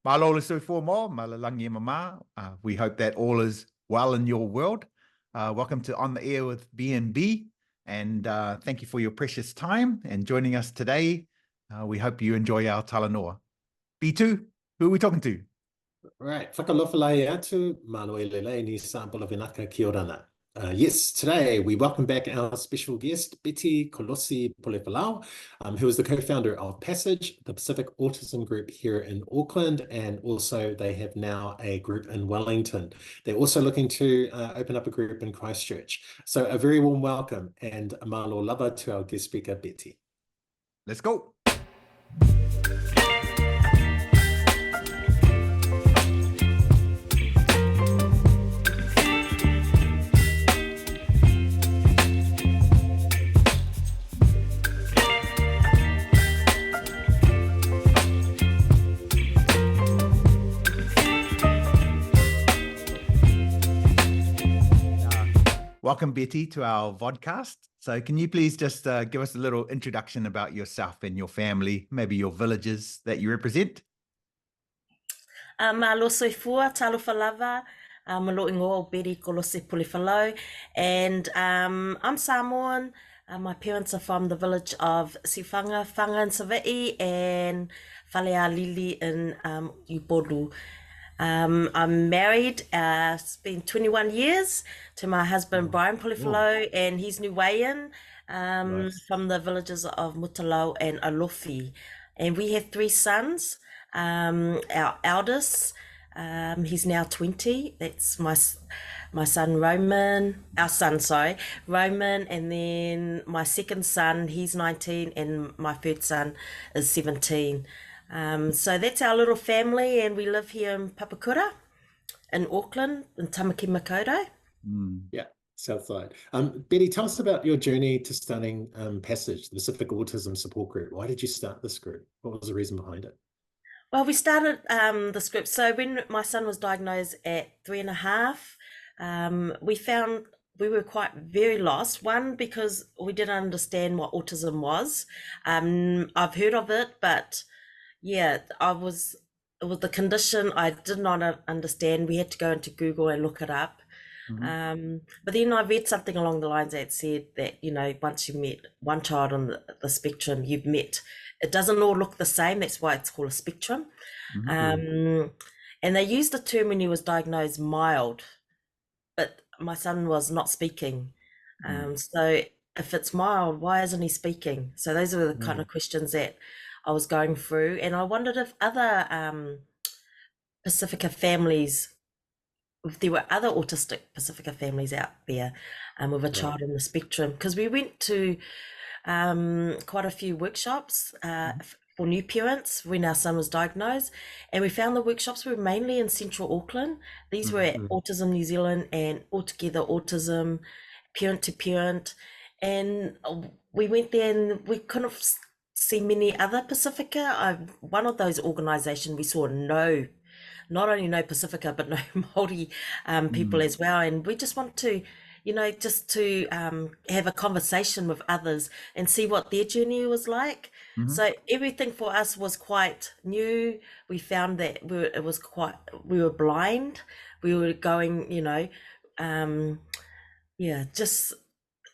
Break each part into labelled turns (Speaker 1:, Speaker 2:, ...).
Speaker 1: Malo le soi mo, malalangi mama. We hope that all is well in your world. Welcome to On the Air with B&B, and thank you for your precious time and joining us today. We hope you enjoy our talanoa. B2, who are we talking to?
Speaker 2: Right, whakalofalai atu, malo e lele ni sample of inaka ki orana. Yes, today we welcome back our special guest, Betty Kolose-Pulefolau, who is the co-founder of Passage, the Pacific Autism Group here in Auckland, and also they have now a group in Wellington. They're also looking to open up a group in Christchurch. So a very warm welcome and malo lava to our guest speaker, Betty.
Speaker 1: Let's go. Welcome, Betty, to our vodcast. So can you please just give us a little introduction about yourself and your family, maybe your villages that you represent?
Speaker 3: Malo soifua, talo falava, malo ingo Betty Kolose-Pulefolau, and I'm Samoan. My parents are from the village of Sifanga, Whanga in Savai'i, and Whalealili in Upodu. I'm married, it's been 21 years, to my husband Brian Pulefolau, and he's Niuean, from the villages of Mutalau and Alofi. And we have 3 sons. Our eldest, he's now 20. That's my son Roman, Roman, and then my second son, he's 19, and my third son is 17. So that's our little family, and we live here in Papakura, in Auckland, in Tamaki Makaurau.
Speaker 2: Yeah, south side. Betty, tell us about your journey to starting Passage, the Pacific Autism Support Group. Why did you start this group? What was the reason behind it?
Speaker 3: Well, we started this group. So when my son was diagnosed at 3.5, we found we were very lost. One, because we didn't understand what autism was. I've heard of it, but yeah, with the condition, I did not understand. We had to go into Google and look it up. But then I read something along the lines that said that, once you met one child on the spectrum, you've met, it doesn't all look the same. That's why it's called a spectrum. And they used the term when he was diagnosed mild, but my son was not speaking. So if it's mild, why isn't he speaking? So those are the kind of questions that I was going through. And I wondered if other Pasifika families, if there were other autistic Pasifika families out there with a child on the spectrum, because we went to quite a few workshops for new parents when our son was diagnosed, and we found the workshops were mainly in central Auckland. These were at Autism New Zealand and Altogether Autism, parent to parent, and we went there and we couldn't see many other Pasifika. One of those organizations we saw not only no Pasifika, but no Māori people as well. And we just want to, just to have a conversation with others and see what their journey was like. So everything for us was quite new. We found that we were blind. We were going, just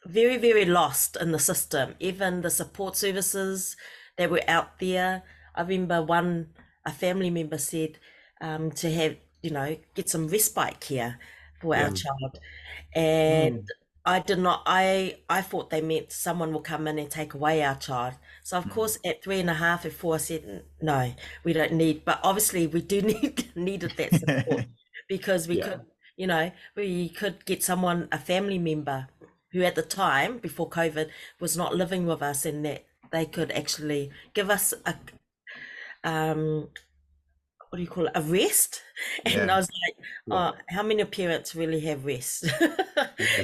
Speaker 3: very, very lost in the system. Even the support services that were out there. I remember a family member said, to have, get some respite care for our child. And I thought they meant someone will come in and take away our child. So of course at 3.5 and 4, I said, no, we don't need, but obviously we do needed that support because we could, we could get a family member who at the time before COVID was not living with us, and that they could actually give us a rest. And I was like, how many parents really have rest?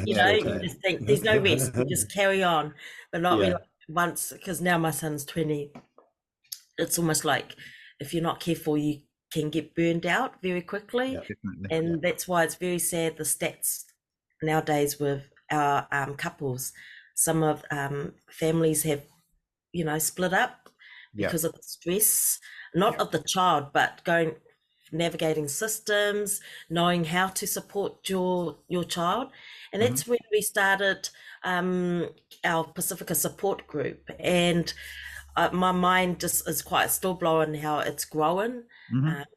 Speaker 3: You just think there's no rest, you just carry on, but not really once, because now my son's 20. It's almost like if you're not careful, you can get burned out very quickly. And that's why it's very sad, the stats nowadays with our couples. Some of families have, split up because of the stress, not of the child, but going navigating systems, knowing how to support your child. And that's when we started our Pasifika Support Group. And my mind just is quite still blown how it's grown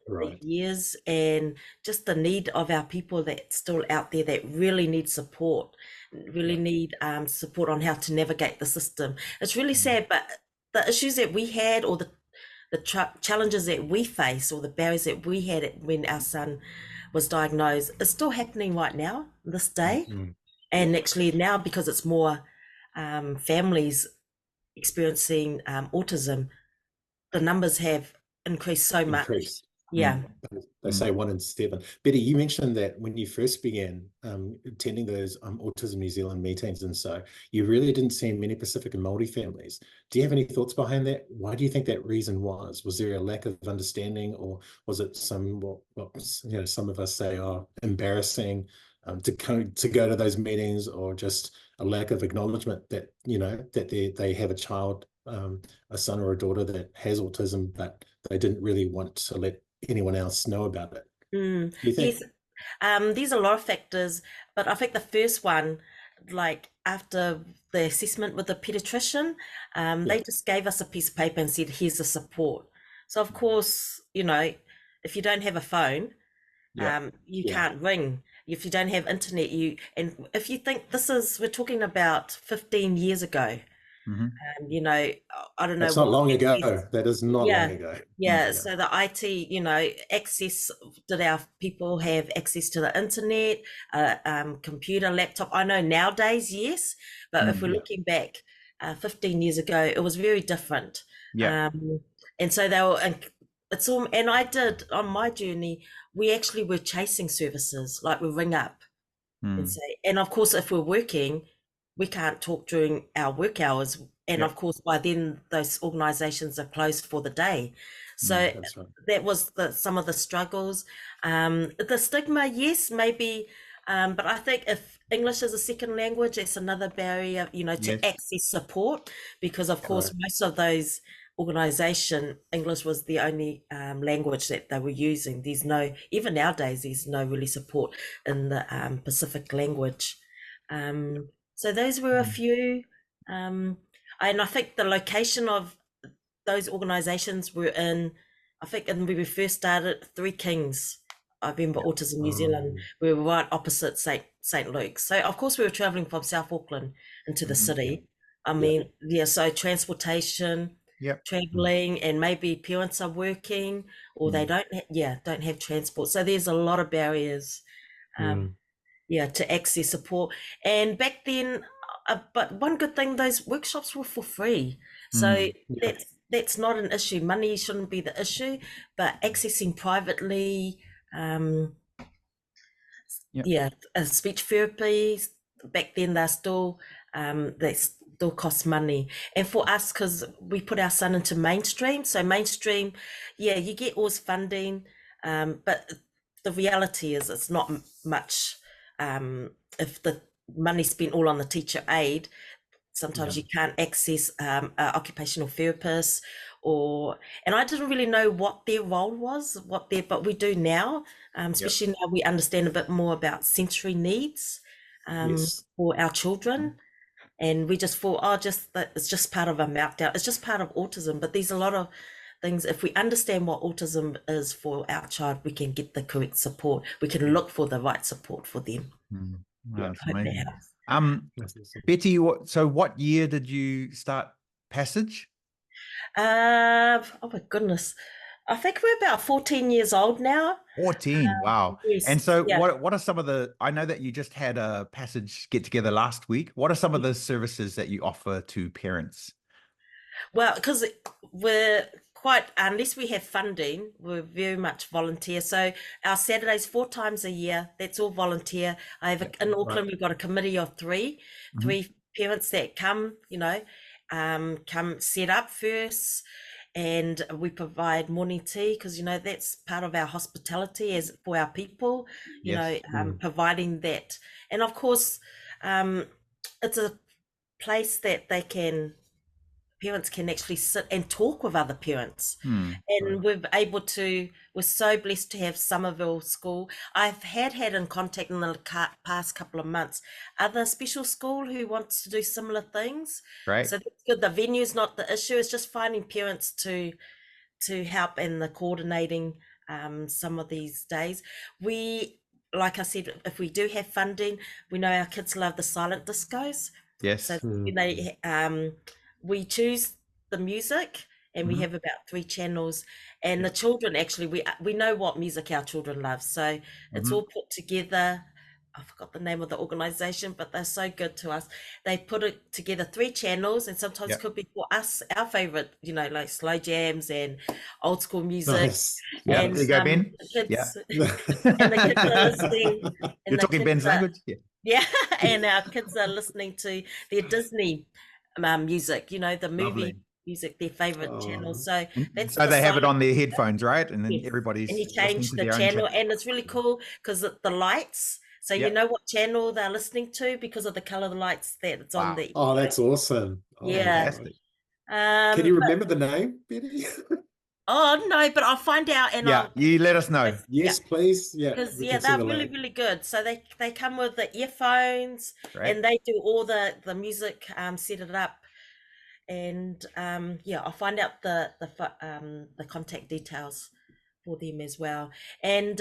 Speaker 2: Right.
Speaker 3: years, and just the need of our people that's still out there that really need support, really need support on how to navigate the system. It's really sad, but the issues that we had, or the challenges that we face, or the barriers that we had when our son was diagnosed, is still happening right now, this day. And actually now, because it's more families experiencing autism, the numbers have increased so much. Yeah.
Speaker 2: They say 1 in 7. Betty, you mentioned that when you first began attending those Autism New Zealand meetings, and so you really didn't see many Pacific and Māori families. Do you have any thoughts behind that? Why do you think that reason was? Was there a lack of understanding, or was it some, some of us say, embarrassing to go to those meetings, or just a lack of acknowledgement that, that they have a child, a son or a daughter that has autism, but they didn't really want to let anyone else know about it? Do you think?
Speaker 3: Yes, there's a lot of factors, but I think the first one, like after the assessment with the pediatrician, they just gave us a piece of paper and said, here's the support. So of course, if you don't have a phone, you can't ring. If you don't have internet, and if you think we're talking about 15 years ago, I don't know.
Speaker 2: That's not long ago. That is not long ago.
Speaker 3: Yeah. So the IT, access, did our people have access to the internet, computer, laptop? I know nowadays, yes, but if we're looking back 15 years ago, it was very different.
Speaker 1: Yeah.
Speaker 3: And so they were, and I did on my journey, we actually were chasing services, like we ring up and say, and of course, if we're working, we can't talk during our work hours. And of course, by then those organizations are closed for the day. So that was some of the struggles. The stigma, yes, maybe. But I think if English is a second language, it's another barrier, to access support, because of course, most of those organization, English was the only language that they were using. Even nowadays, there's no really support in the Pacific language. So those were a few, and I think the location of those organizations were in, I think when we first started, Three Kings. I remember Autism New Zealand, we were right opposite St. Luke's. So of course we were traveling from South Auckland into the city. I mean, so transportation, traveling, and maybe parents are working, or they don't have transport. So there's a lot of barriers. To access support. And back then, but one good thing, those workshops were for free. So that's not an issue. Money shouldn't be the issue, but accessing privately, speech therapy, back then they still cost money. And for us, because we put our son into mainstream, so mainstream, you get always funding, but the reality is it's not much. If the money's spent all on the teacher aid, sometimes you can't access occupational therapists, and I didn't really know what their role was, but we do now, especially now we understand a bit more about sensory needs for our children. And we just thought, that it's just part of a meltdown. It's just part of autism, but there's a lot of things. If we understand what autism is for our child, we can get the correct support. We can look for the right support for them.
Speaker 1: That's amazing. Betty, so what year did you start Passage?
Speaker 3: Oh my goodness. I think we're about 14 years old now.
Speaker 1: 14, wow.
Speaker 3: Yes,
Speaker 1: and so what are some of I know that you just had a Passage get together last week. What are some of the services that you offer to parents?
Speaker 3: Well, because we're unless we have funding, we're very much volunteer. So our Saturdays 4 times a year, that's all volunteer. In Auckland, we've got a committee of three parents that come, come set up first, and we provide morning tea, because that's part of our hospitality as for our people, providing that. And of course, it's a place that they can parents can actually sit and talk with other parents.
Speaker 1: Mm.
Speaker 3: And we're so blessed to have Somerville School. I've had in contact in the past couple of months other special school who wants to do similar things.
Speaker 1: Great.
Speaker 3: So that's good. The venue's not the issue. It's just finding parents to help in the coordinating some of these days. Like I said, if we do have funding, we know our kids love the silent discos.
Speaker 1: Yes.
Speaker 3: So we choose the music, and we have about 3 channels. And the children, actually, we know what music our children love. So it's all put together. I forgot the name of the organization, but they're so good to us. They put it together 3 channels, and sometimes it could be for us, our favorite, like slow jams and old school music.
Speaker 2: Nice.
Speaker 1: Yeah,
Speaker 3: And
Speaker 1: there you go, Ben.
Speaker 3: the
Speaker 1: Yeah.
Speaker 3: kids, and the kids are listening. And
Speaker 1: You're
Speaker 3: the
Speaker 1: talking
Speaker 3: kids
Speaker 1: Ben's
Speaker 3: are-
Speaker 1: language? Yeah.
Speaker 3: Yeah, and our kids are listening to their Disney music, the movie
Speaker 1: Lovely.
Speaker 3: music, their favorite channel.
Speaker 2: Oh.
Speaker 3: So that's
Speaker 1: So they have it
Speaker 3: silent-
Speaker 1: on their headphones, right? And then
Speaker 3: Yes.
Speaker 1: everybody's
Speaker 3: and he
Speaker 1: listening
Speaker 3: changed
Speaker 1: to
Speaker 3: the
Speaker 1: their own
Speaker 3: channel,
Speaker 1: channel.
Speaker 3: and it's really cool because the lights. So
Speaker 1: Yeah.
Speaker 3: you know what channel they're listening to because of the color of the lights that it's on
Speaker 1: Wow.
Speaker 3: the.
Speaker 2: Oh, that's awesome. Oh,
Speaker 3: Yeah.
Speaker 1: Fantastic.
Speaker 2: Can you
Speaker 3: but-
Speaker 2: remember the name, Betty?
Speaker 3: Oh no, but I'll find out and
Speaker 1: Yeah,
Speaker 3: I'll.
Speaker 1: you let us know.
Speaker 2: Yes, please. Yeah.
Speaker 3: Because
Speaker 2: we
Speaker 3: yeah,
Speaker 2: can send
Speaker 3: they're
Speaker 2: a
Speaker 3: really
Speaker 2: link.
Speaker 3: really good. So they come with the earphones,
Speaker 1: Great.
Speaker 3: and they do all the music, set it up, and I'll find out the contact details for them as well. And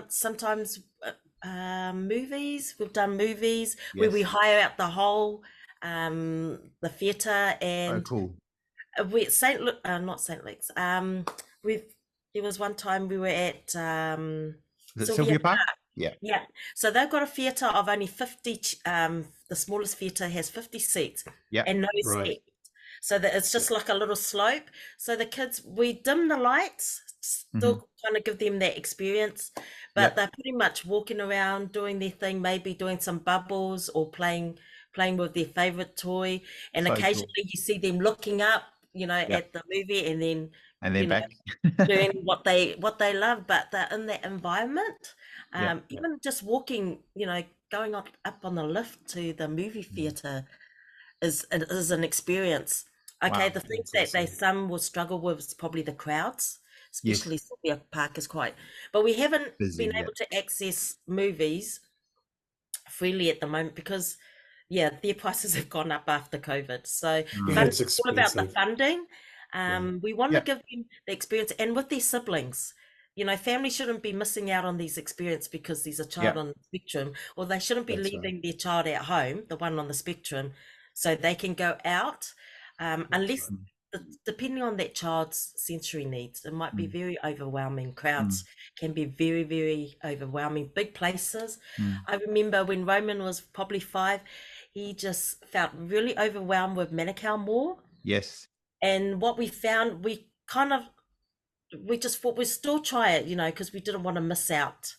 Speaker 3: sometimes movies, we've done movies where we
Speaker 1: Yes.
Speaker 3: hire out the whole the theatre,
Speaker 1: Oh,
Speaker 3: and
Speaker 1: cool.
Speaker 3: we not St. Luke's. There was one time we were at
Speaker 1: Is it
Speaker 3: Sylvia
Speaker 1: Sylvia Park? Yeah.
Speaker 3: yeah, so they've got a theatre of only 50. The smallest theatre has 50 seats,
Speaker 1: Yeah.
Speaker 3: and no
Speaker 2: Right.
Speaker 3: steps. So that it's just like a little slope. So the kids, we dim the lights, still kind of give them that experience, but
Speaker 1: Yep.
Speaker 3: they're pretty much walking around doing their thing, maybe doing some bubbles or playing with their favorite toy. And
Speaker 1: So cool.
Speaker 3: occasionally you see them looking up,
Speaker 1: Yep.
Speaker 3: at the movie, and then
Speaker 1: And then
Speaker 3: you know,
Speaker 1: back.
Speaker 3: doing what they love, but they're in that environment.
Speaker 1: Yeah.
Speaker 3: Even just walking, going up on the lift to the movie theatre is an experience. Okay,
Speaker 1: Wow,
Speaker 3: the things
Speaker 2: that's
Speaker 3: that
Speaker 2: awesome.
Speaker 3: some will struggle with is probably the crowds,
Speaker 1: Yes.
Speaker 3: especially Sylvia Park is quite. But we haven't
Speaker 1: Busy,
Speaker 3: been
Speaker 1: yeah.
Speaker 3: able to access movies freely at the moment because, their prices have gone up after COVID. So
Speaker 2: It's
Speaker 3: it's all about the
Speaker 2: expensive.
Speaker 3: funding. We want
Speaker 1: Yeah.
Speaker 3: to give them the experience, and with their siblings. Families shouldn't be missing out on these experience because there's a child
Speaker 1: Yeah.
Speaker 3: on the spectrum, or they shouldn't be
Speaker 2: That's
Speaker 3: leaving their child at home, the one on the spectrum, so they can go out. Unless, depending on that child's sensory needs, it might be very overwhelming. Crowds can be very, very overwhelming. Big places. I remember when Roman was probably 5, he just felt really overwhelmed with Manukau Mall.
Speaker 1: Yes.
Speaker 3: And what we found, we just thought we'd still try it, because we didn't want to miss out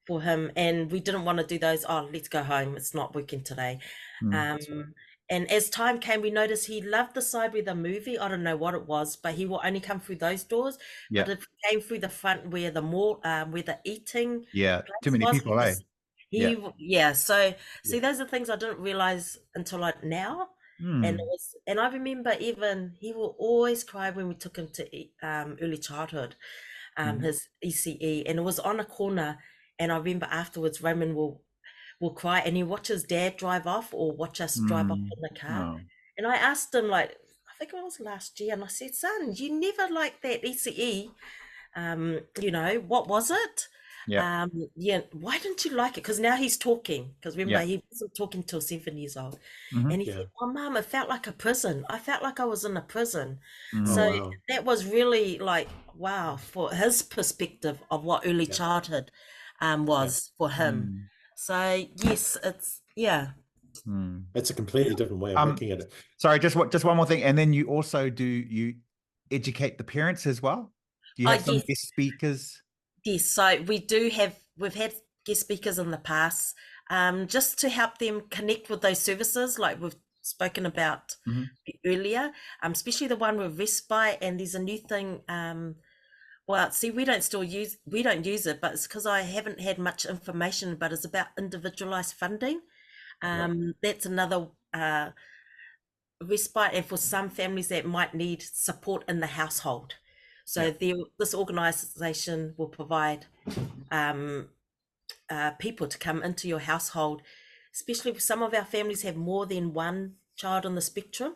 Speaker 3: for him. And we didn't want to do those, let's go home, it's not working today. And as time came, we noticed he loved the side with the movie. I don't know what it was, but he will only come through those doors.
Speaker 1: Yeah.
Speaker 3: But if he came through the front where the mall, where the eating
Speaker 1: Yeah.
Speaker 3: place
Speaker 1: Too many
Speaker 3: was,
Speaker 1: people, eh?
Speaker 3: So see, those are things I didn't realize until like now. And I remember even he will always cry when we took him to early childhood, his ECE, and it was on a corner. And I remember afterwards, Roman will cry, and he watches Dad drive off or watch us drive off in the car.
Speaker 1: Oh.
Speaker 3: And I asked him, like, I think it was last year, and I said, "Son, you never liked that ECE. What was it?
Speaker 1: Yeah.
Speaker 3: Why didn't you like it?" Because now he's talking. Because remember,
Speaker 1: Yeah.
Speaker 3: he wasn't talking till 7 years old.
Speaker 1: Mhm.
Speaker 3: And he said, "Oh, Mum, it felt like a prison. I felt like I was in a prison."
Speaker 1: Mm.
Speaker 3: So
Speaker 2: wow.
Speaker 3: that was really like, wow, for his perspective of what early childhood was for him. So yes, it's
Speaker 2: It's a completely different way of looking at it.
Speaker 1: Sorry, just one more thing. And then you also you educate the parents as well? Do you have some
Speaker 3: yes.
Speaker 1: guest speakers?
Speaker 3: Yes, so we've had guest speakers in the past, just to help them connect with those services like we've spoken about earlier, especially the one with respite. And there's a new thing, well, see, we don't use it, but it's because I haven't had much information, but it's about individualized funding. That's another respite, and for some families that might need support in the household. So this organisation will provide people to come into your household, especially if some of our families have more than one child on the spectrum.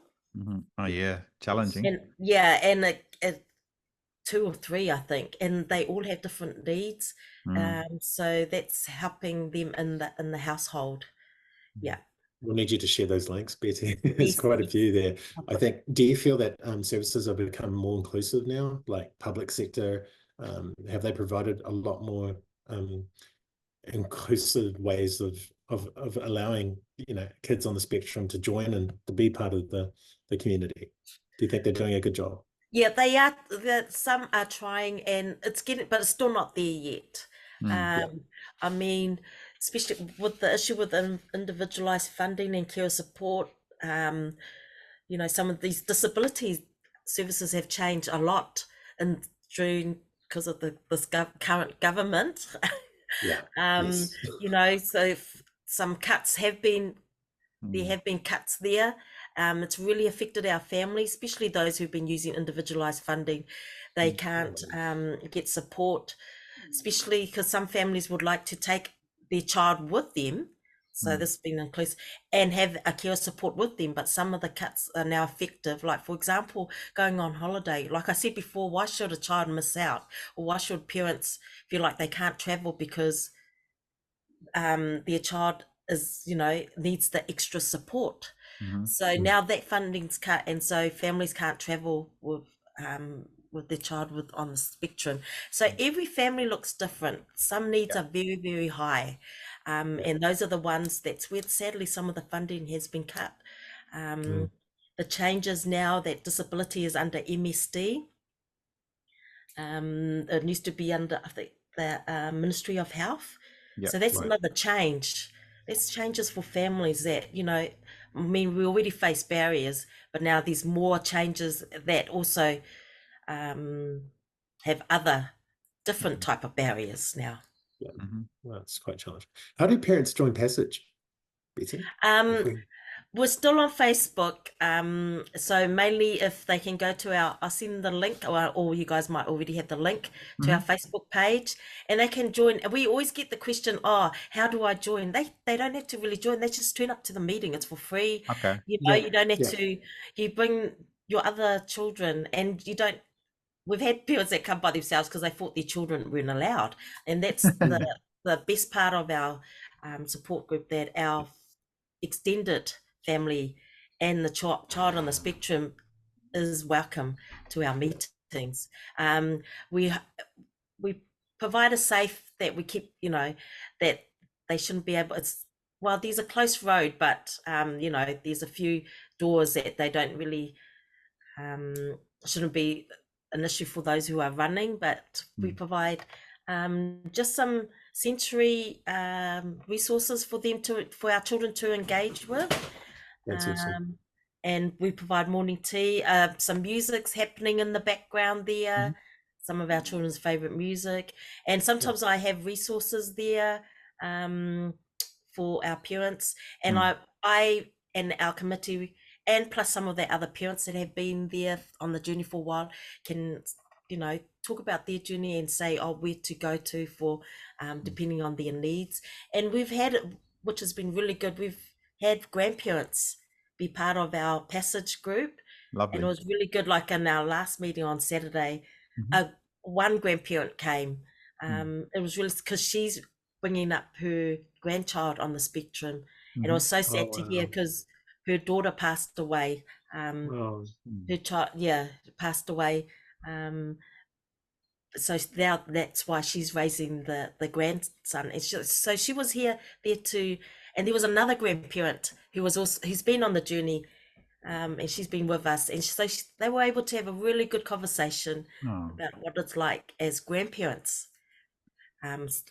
Speaker 1: Oh yeah, challenging.
Speaker 3: And yeah, and two or three, I think, and they all have different needs. So that's helping them in the household. Yeah.
Speaker 2: We'll need you to share those links, Betty. There's
Speaker 3: Yes,
Speaker 2: quite a
Speaker 3: yes.
Speaker 2: few there. I think, do you feel that services have become more inclusive now, like public sector? Have they provided a lot more inclusive ways of allowing, you know, kids on the spectrum to join and to be part of the community? Do you think they're doing a good job?
Speaker 3: Yeah, they are. Some are trying, and it's getting, but it's still not there yet. I mean, especially with the issue with individualized funding and care support, you know, some of these disability services have changed a lot in June because of this current government.
Speaker 2: Yes.
Speaker 3: You know, so some cuts have been, there have been cuts there. It's really affected our families, especially those who've been using individualized funding. They can't get support, especially because some families would like to take their child with them. So this has been inclusive, and have a care support with them, but some of the cuts are now effective. Like, for example, going on holiday. Like I said before, why should a child miss out? Or why should parents feel like they can't travel because their child is, you know, needs the extra support? So now that funding's cut, and so families can't travel with their child on the spectrum. So every family looks different. Some needs are very, very high. And those are the ones that's where sadly some of the funding has been cut. The changes now that disability is under MSD. It used to be under, I think, the Ministry of Health. So that's another change. There's changes for families that, you know, I mean, we already face barriers, but now there's more changes that also have other different type of barriers now.
Speaker 2: Well, it's quite challenging. How do parents join Passage, Betty?
Speaker 3: We're still on Facebook, so mainly if they can go to I'll send the link, or you guys might already have the link to our Facebook page, and they can join. We always get the question, oh, how do I join? They don't have to really join, they just turn up to the meeting. It's for free.
Speaker 1: Okay.
Speaker 3: You know, you don't have to, you bring your other children, and you don't, we've had parents that come by themselves because they thought their children weren't allowed, and that's the best part of our support group, that our extended family and the child on the spectrum is welcome to our meetings. We provide a safe, that we keep, you know, that they shouldn't be able, well, there's a close road, but you know, there's a few doors that they don't really shouldn't be an issue for those who are running, but we provide just some sensory resources for our children to engage with.
Speaker 2: That's awesome.
Speaker 3: And we provide morning tea, some music's happening in the background there, some of our children's favorite music, and sometimes I have resources there for our parents, and I and our committee, and plus some of the other parents that have been there on the journey for a while, can, you know, talk about their journey and say, oh, where to go to for depending on their needs. And we've had, which has been really good, we've had grandparents be part of our Passage group.
Speaker 1: Lovely.
Speaker 3: And it was really good. Like in our last meeting on Saturday, one grandparent came. It was really, because she's bringing up her grandchild on the spectrum, and it was so sad to hear, because her daughter passed away. Her child, passed away. So now that's why she's raising the grandson. It's just, so she was there too, and there was another grandparent who's been on the journey, and she's been with us, and so they were able to have a really good conversation about what it's like as grandparents,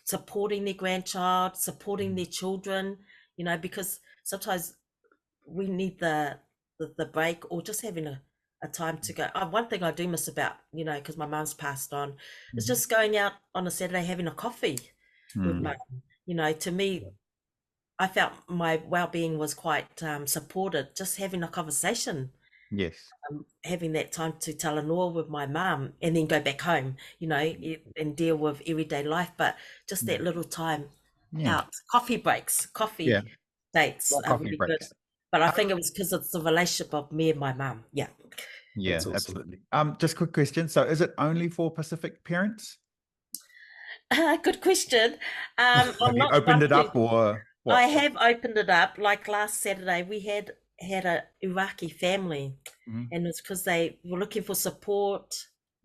Speaker 3: supporting their grandchild, supporting their children, you know, because sometimes we need the break, or just having a time to go. One thing I do miss about, you know, because my mum's passed on, is just going out on a Saturday having a coffee with mum. You know, to me, I felt my well-being was quite supported, just having a conversation,
Speaker 1: Yes.
Speaker 3: having that time to talanoa with my mum and then go back home, and deal with everyday life. But just that little time
Speaker 1: Yeah.
Speaker 3: out, coffee breaks, coffee
Speaker 1: Yeah.
Speaker 3: dates
Speaker 1: More
Speaker 3: are
Speaker 1: coffee
Speaker 3: really
Speaker 1: breaks.
Speaker 3: good. But I think it was because it's the relationship of me and my mum. Yeah.
Speaker 1: Yeah,
Speaker 2: That's awesome.
Speaker 1: absolutely. Just quick question. So is it only for Pacific parents?
Speaker 3: Good question.
Speaker 1: Have
Speaker 3: I'm
Speaker 1: you
Speaker 3: not
Speaker 1: opened
Speaker 3: one
Speaker 1: it
Speaker 3: to.
Speaker 1: up or what?
Speaker 3: I have opened it up. Like last Saturday, we had a Iraqi family,
Speaker 1: Mhm,
Speaker 3: and it's because they were looking for support.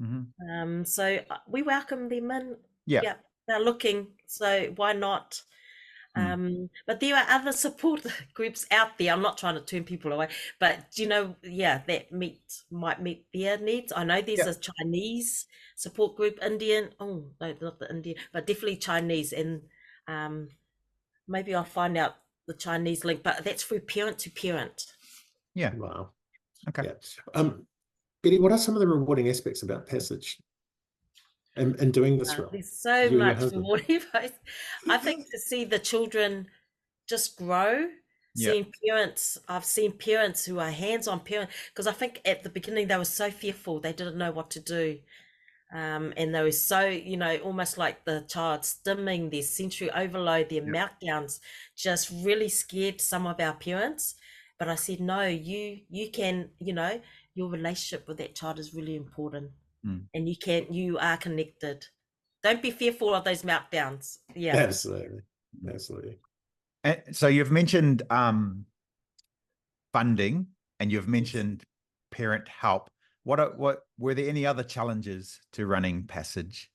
Speaker 1: mhm.
Speaker 3: So we welcome them in.
Speaker 1: Yeah.
Speaker 3: Yeah, they're looking. So why not?
Speaker 1: Mm.
Speaker 3: But there are other support groups out there. I'm not trying to turn people away, but that might meet their needs. I know there's
Speaker 1: Yeah.
Speaker 3: a Chinese support group, Indian. Oh no, not the Indian, but definitely Chinese. And maybe I'll find out the Chinese link, but that's through parent to parent.
Speaker 1: Yeah.
Speaker 2: Wow.
Speaker 1: Okay.
Speaker 2: Yeah. Betty, what are some of the rewarding aspects about Passage and doing this role?
Speaker 3: There's so
Speaker 2: You and your
Speaker 3: much
Speaker 2: husband.
Speaker 3: rewarding. I think to see the children just grow,
Speaker 1: Yeah.
Speaker 3: I've seen parents who are hands-on parents, because I think at the beginning they were so fearful, they didn't know what to do. And they were so, almost like the child stimming, their sensory overload, their
Speaker 1: Yeah.
Speaker 3: meltdowns, just really scared some of our parents. But I said, no, you can, your relationship with that child is really important.
Speaker 1: Mm.
Speaker 3: And you are connected. Don't be fearful of those meltdowns. Yeah.
Speaker 2: Absolutely. Absolutely.
Speaker 1: And so you've mentioned funding and you've mentioned parent help. What were there any other challenges to running Passage?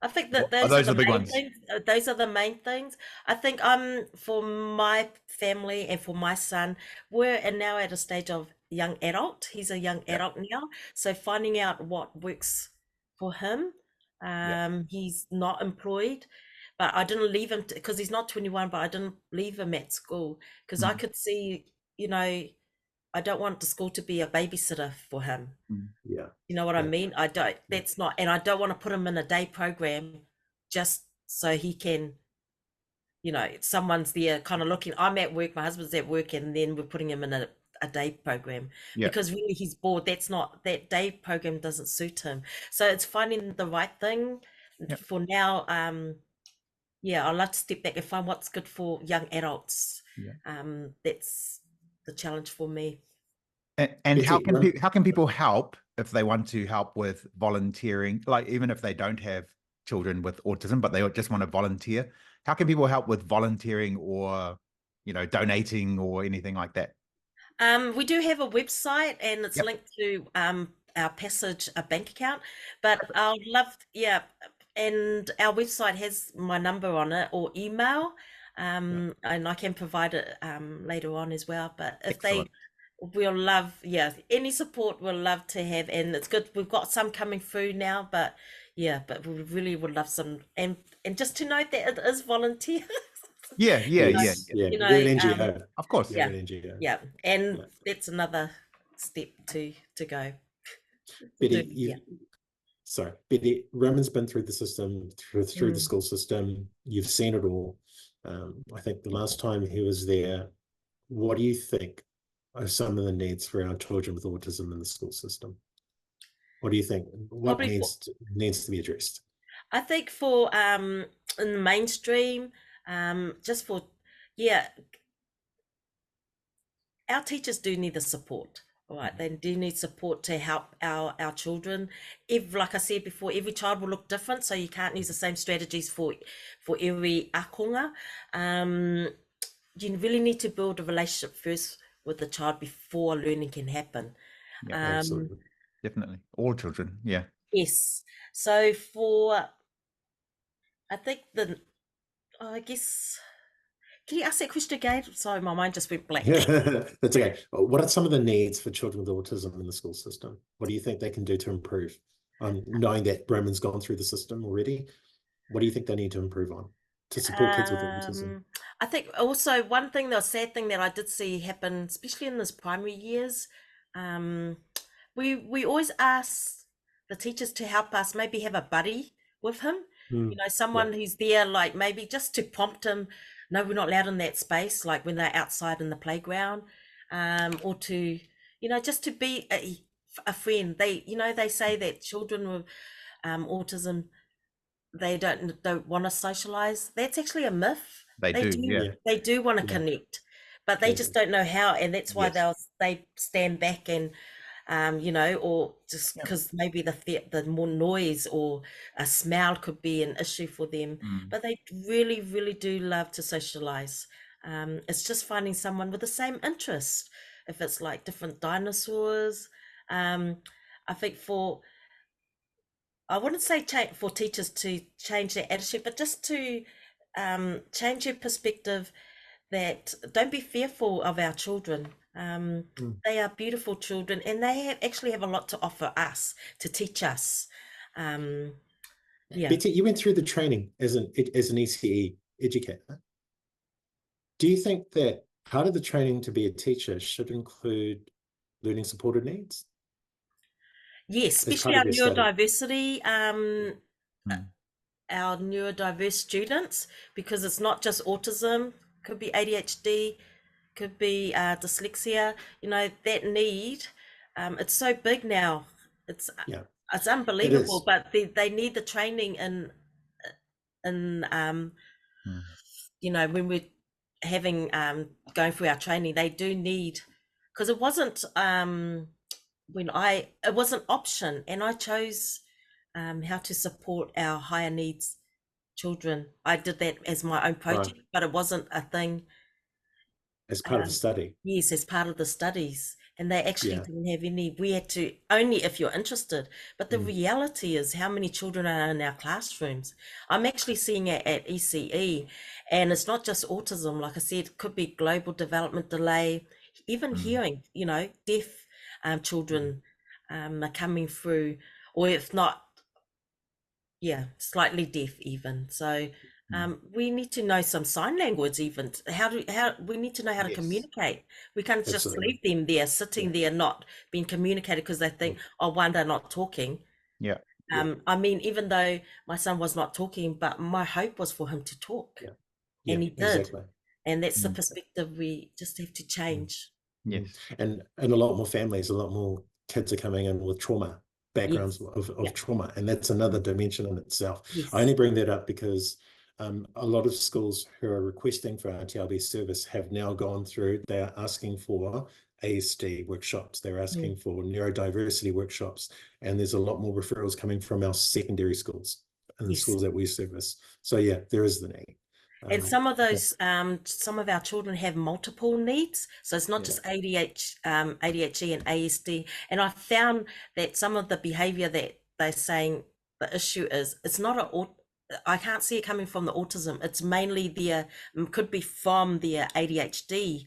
Speaker 3: I think that
Speaker 1: Are
Speaker 3: those are
Speaker 1: those
Speaker 3: the
Speaker 1: the big
Speaker 3: main
Speaker 1: ones?
Speaker 3: things. Those are the main things. I think for my family and for my son, we're now at a stage of young adult. He's a young
Speaker 1: Yeah.
Speaker 3: adult now, so finding out what works for him.
Speaker 1: Yeah.
Speaker 3: He's not employed, but I didn't leave him because he's not 21. But I didn't leave him at school because I
Speaker 1: Mm.
Speaker 3: could see, I don't want the school to be a babysitter for him.
Speaker 1: Mm.
Speaker 2: Yeah.
Speaker 3: You know what I
Speaker 2: Yeah.
Speaker 3: mean? I don't, that's not, and I don't want to put him in a day program just so he can, someone's there kind of looking. I'm at work, my husband's at work, and then we're putting him in a day program
Speaker 1: Yeah.
Speaker 3: because really he's bored. That day program doesn't suit him. So it's finding the right thing
Speaker 1: Yeah.
Speaker 3: for now. I'd like to step back and find what's good for young adults.
Speaker 1: Yeah.
Speaker 3: That's the challenge for me.
Speaker 1: And how
Speaker 2: Betty,
Speaker 1: can people help if they want to help with volunteering? Like even if they don't have children with autism, but they just want to volunteer, how can people help with volunteering or donating or anything like that?
Speaker 3: We do have a website and it's
Speaker 1: Yep.
Speaker 3: linked to our Passage bank account, but I'd love, and our website has my number on it or email, and I can provide it later on as well. But if
Speaker 1: Excellent.
Speaker 3: we'll love, any support we'll love to have, and it's good. We've got some coming through now, but we really would love some, and just to note that it is volunteer.
Speaker 1: Yeah.
Speaker 2: yes, yeah.
Speaker 3: You know,
Speaker 2: We're an NGO.
Speaker 1: Of course.
Speaker 2: Yeah, we're an NGO.
Speaker 3: Yeah, and that's another step to go.
Speaker 2: Betty, Betty, Roman's been through the system, through the school system. You've seen it all. I think the last time he was there, what do you think are some of the needs for our children with autism in the school system? What do you think? What needs to be addressed?
Speaker 3: I think for in the mainstream, just for our teachers do need the support. Right, they do need support to help our children. Like I said before, every child will look different, so you can't use the same strategies for every akonga. You really need to build a relationship first with the child before learning can happen.
Speaker 1: Yeah,
Speaker 2: absolutely.
Speaker 1: Definitely. All children. Yeah.
Speaker 3: Yes. So I think I guess, can you ask that question again? Sorry, my mind just went blank.
Speaker 2: That's okay. What are some of the needs for children with autism in the school system? What do you think they can do to improve? Knowing that Roman's gone through the system already, what do you think they need to improve on to support kids with autism?
Speaker 3: I think also one thing, the sad thing that I did see happen, especially in those primary years, we always ask the teachers to help us maybe have a buddy with him.
Speaker 2: Mm.
Speaker 3: You know, someone who's there, like maybe just to prompt him, no, we're not allowed in that space, like when they're outside in the playground, or to, you know, just to be a friend. They, you know, they say that children with autism, they don't want to socialize. That's actually a myth.
Speaker 1: They do, yeah.
Speaker 3: They do want to
Speaker 2: Yeah.
Speaker 3: connect, but they just don't know how, and that's why
Speaker 2: Yes.
Speaker 3: they stand back and you know, or just because maybe the more noise or a smell could be an issue for them. But they really, really do love to socialize. It's just finding someone with the same interest. If it's like different dinosaurs, I think I wouldn't say for teachers to change their attitude, but just to change your perspective that don't be fearful of our children. They are beautiful children, and they actually have a lot to offer us, to teach us.
Speaker 2: Betty, you went through the training as an ECE educator. Do you think that part of the training to be a teacher should include learning supported needs?
Speaker 3: Yes, especially our neurodiversity, our neurodiverse students, because it's not just autism, could be ADHD, could be dyslexia. You know, that need, it's so big now. It's unbelievable, but they need the training in you know, when we're having going through our training, they do need, because it wasn't it was an option, and I chose how to support our higher needs children. I did that as my own project, but it wasn't a thing
Speaker 2: as part of the study.
Speaker 3: Yes, as part of the studies. And they actually didn't have any, we had to, only if you're interested. But the reality is how many children are in our classrooms. I'm actually seeing it at ECE, and it's not just autism. Like I said, it could be global development delay, even hearing, you know, deaf children are coming through, or if not, slightly deaf even. So we need to know some sign language even. We need to know how to communicate. We can't just leave them there, sitting there, not being communicated because they think, oh, one, they're not talking. I mean, even though my son was not talking, but my hope was for him to talk. And he did. Exactly. And that's the perspective we just have to change.
Speaker 1: Yes.
Speaker 2: And a lot more families, a lot more kids are coming in with trauma, backgrounds of trauma. And that's another dimension in itself. I only bring that up because a lot of schools who are requesting for RTLB service have now gone through, they are asking for ASD workshops, they're asking for neurodiversity workshops, and there's a lot more referrals coming from our secondary schools and the schools that we service. So yeah, there is the need.
Speaker 3: And some of those, some of our children have multiple needs. So it's not just ADHD and ASD. And I found that some of the behavior that they're saying the issue is, it's not I can't see it coming from the autism. It's mainly could be from their ADHD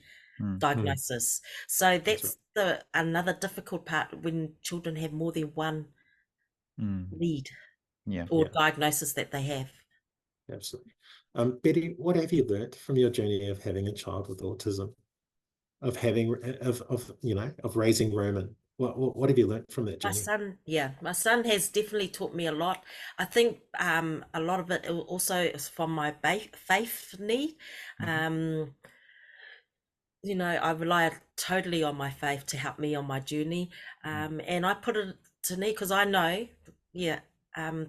Speaker 3: diagnosis. So that's another difficult part when children have more than one need or diagnosis that they have.
Speaker 2: Absolutely. Betty, what have you learned from your journey of having a child with autism, of raising Roman? What have you learned from that journey?
Speaker 3: My son has definitely taught me a lot. I think a lot of it also is from my faith need. You know, I rely totally on my faith to help me on my journey. And I put it to me because I know,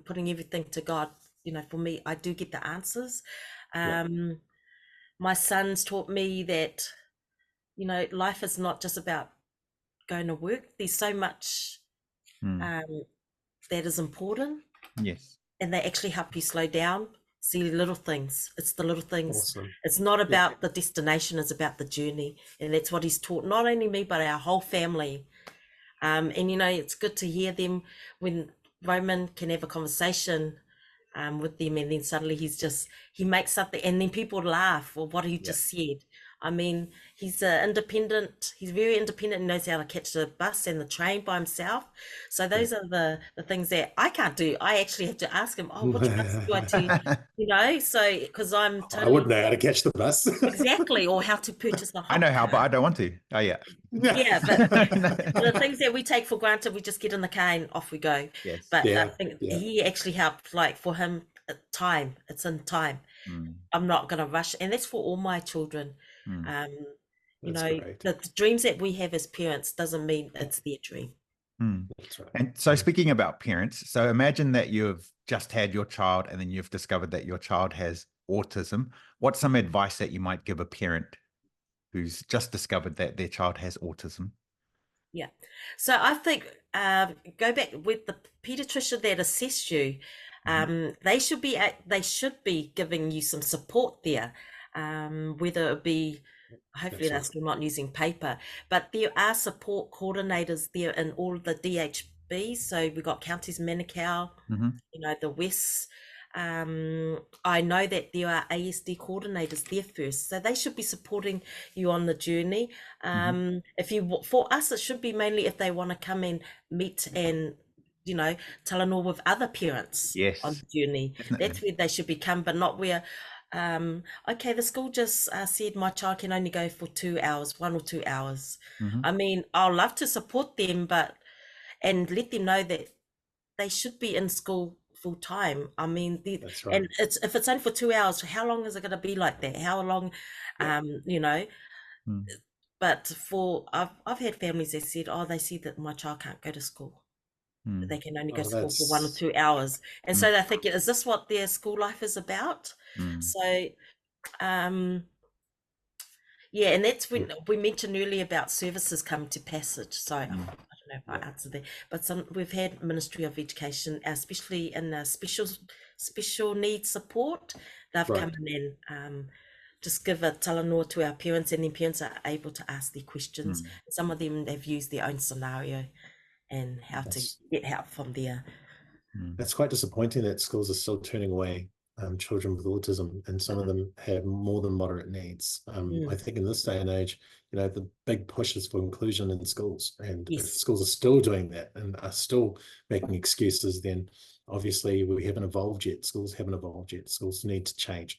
Speaker 3: putting everything to God, you know, for me, I do get the answers. My son's taught me that, you know, life is not just about going to work. There's so much that is important.
Speaker 1: Yes.
Speaker 3: And they actually help you slow down, see little things. It's the little things.
Speaker 2: Awesome.
Speaker 3: It's not about the destination, it's about the journey. And that's what he's taught not only me, but our whole family. And, you know, it's good to hear them when Roman can have a conversation with them, and then suddenly he makes something, and then people laugh or what he just said. I mean, he's independent. He's very independent and knows how to catch the bus and the train by himself. So those are the things that I can't do. I actually have to ask him, which bus do I take? You know, so because I'm totally...
Speaker 2: I wouldn't know how to catch the bus.
Speaker 3: Exactly, or how to purchase the hot.
Speaker 1: I know how, but I don't want to. Oh, yeah.
Speaker 3: Yeah, but the things that we take for granted, we just get in the car and off we go.
Speaker 1: Yes.
Speaker 3: But I think he actually helped, like for him, time. It's in time.
Speaker 1: Mm.
Speaker 3: I'm not going to rush, and that's for all my children.
Speaker 1: Mm.
Speaker 3: You
Speaker 2: That's
Speaker 3: know,
Speaker 2: great.
Speaker 3: the dreams that we have as parents doesn't mean it's their dream.
Speaker 1: Mm.
Speaker 2: That's right.
Speaker 1: And so speaking about parents, so imagine that you've just had your child and then you've discovered that your child has autism. What's some advice that you might give a parent who's just discovered that their child has autism?
Speaker 3: Yeah. So I think go back with the pediatrician that assessed you. They should be giving you some support there, whether it be, hopefully they're still not using paper, but there are support coordinators there in all the DHBs. So we've got counties Manukau, you know, the West. I know that there are ASD coordinators there first, so they should be supporting you on the journey. For us, it should be mainly if they want to come and meet and, you know, talanoa with other parents on the journey.
Speaker 1: Definitely.
Speaker 3: That's where they should become, but not where, okay, the school just said my child can only go for 2 hours, 1 or 2 hours. I mean, I'll love to support them, and let them know that they should be in school full time. I mean,
Speaker 2: That's right.
Speaker 3: and if it's only for 2 hours, how long is it going to be like that? How long, you know? But I've had families that said, oh, they see that my child can't go to school. They can only go to school for 1 or 2 hours, and so they're thinking, is this what their school life is about? So, yeah, and that's when we mentioned earlier about services come to Passage. So I don't know if I answered that, but we've had Ministry of Education, especially in special needs support. They've come in and just give a talanoa to our parents, and then parents are able to ask their questions. Some of them have used their own scenario and how to get help from there.
Speaker 2: That's quite disappointing that schools are still turning away children with autism, and some of them have more than moderate needs. I think in this day and age, you know, the big push is for inclusion in schools, and if schools are still doing that and are still making excuses, then obviously we haven't evolved yet. Schools haven't evolved yet. Schools need to change.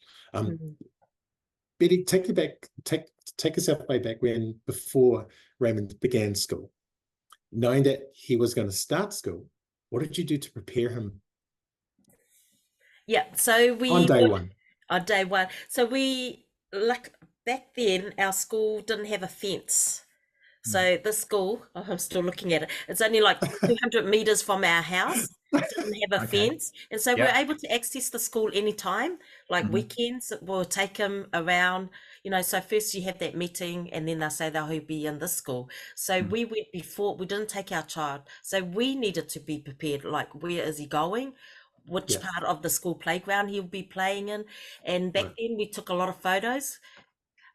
Speaker 2: Betty, take us way back when, before Raymond began school, knowing that he was going to start school. What did you do to prepare him?
Speaker 3: Yeah, so
Speaker 2: On day one.
Speaker 3: On day one. So like back then, our school didn't have a fence. So the school, I'm still looking at it, it's only like 200 meters from our house. It didn't have a fence. And so we're able to access the school anytime, like weekends. We'll take him around, you know. So first you have that meeting, and then they'll say they'll be in this school. So we went before, we didn't take our child. So we needed to be prepared, like, where is he going? Which part of the school playground he'll be playing in. And back then we took a lot of photos,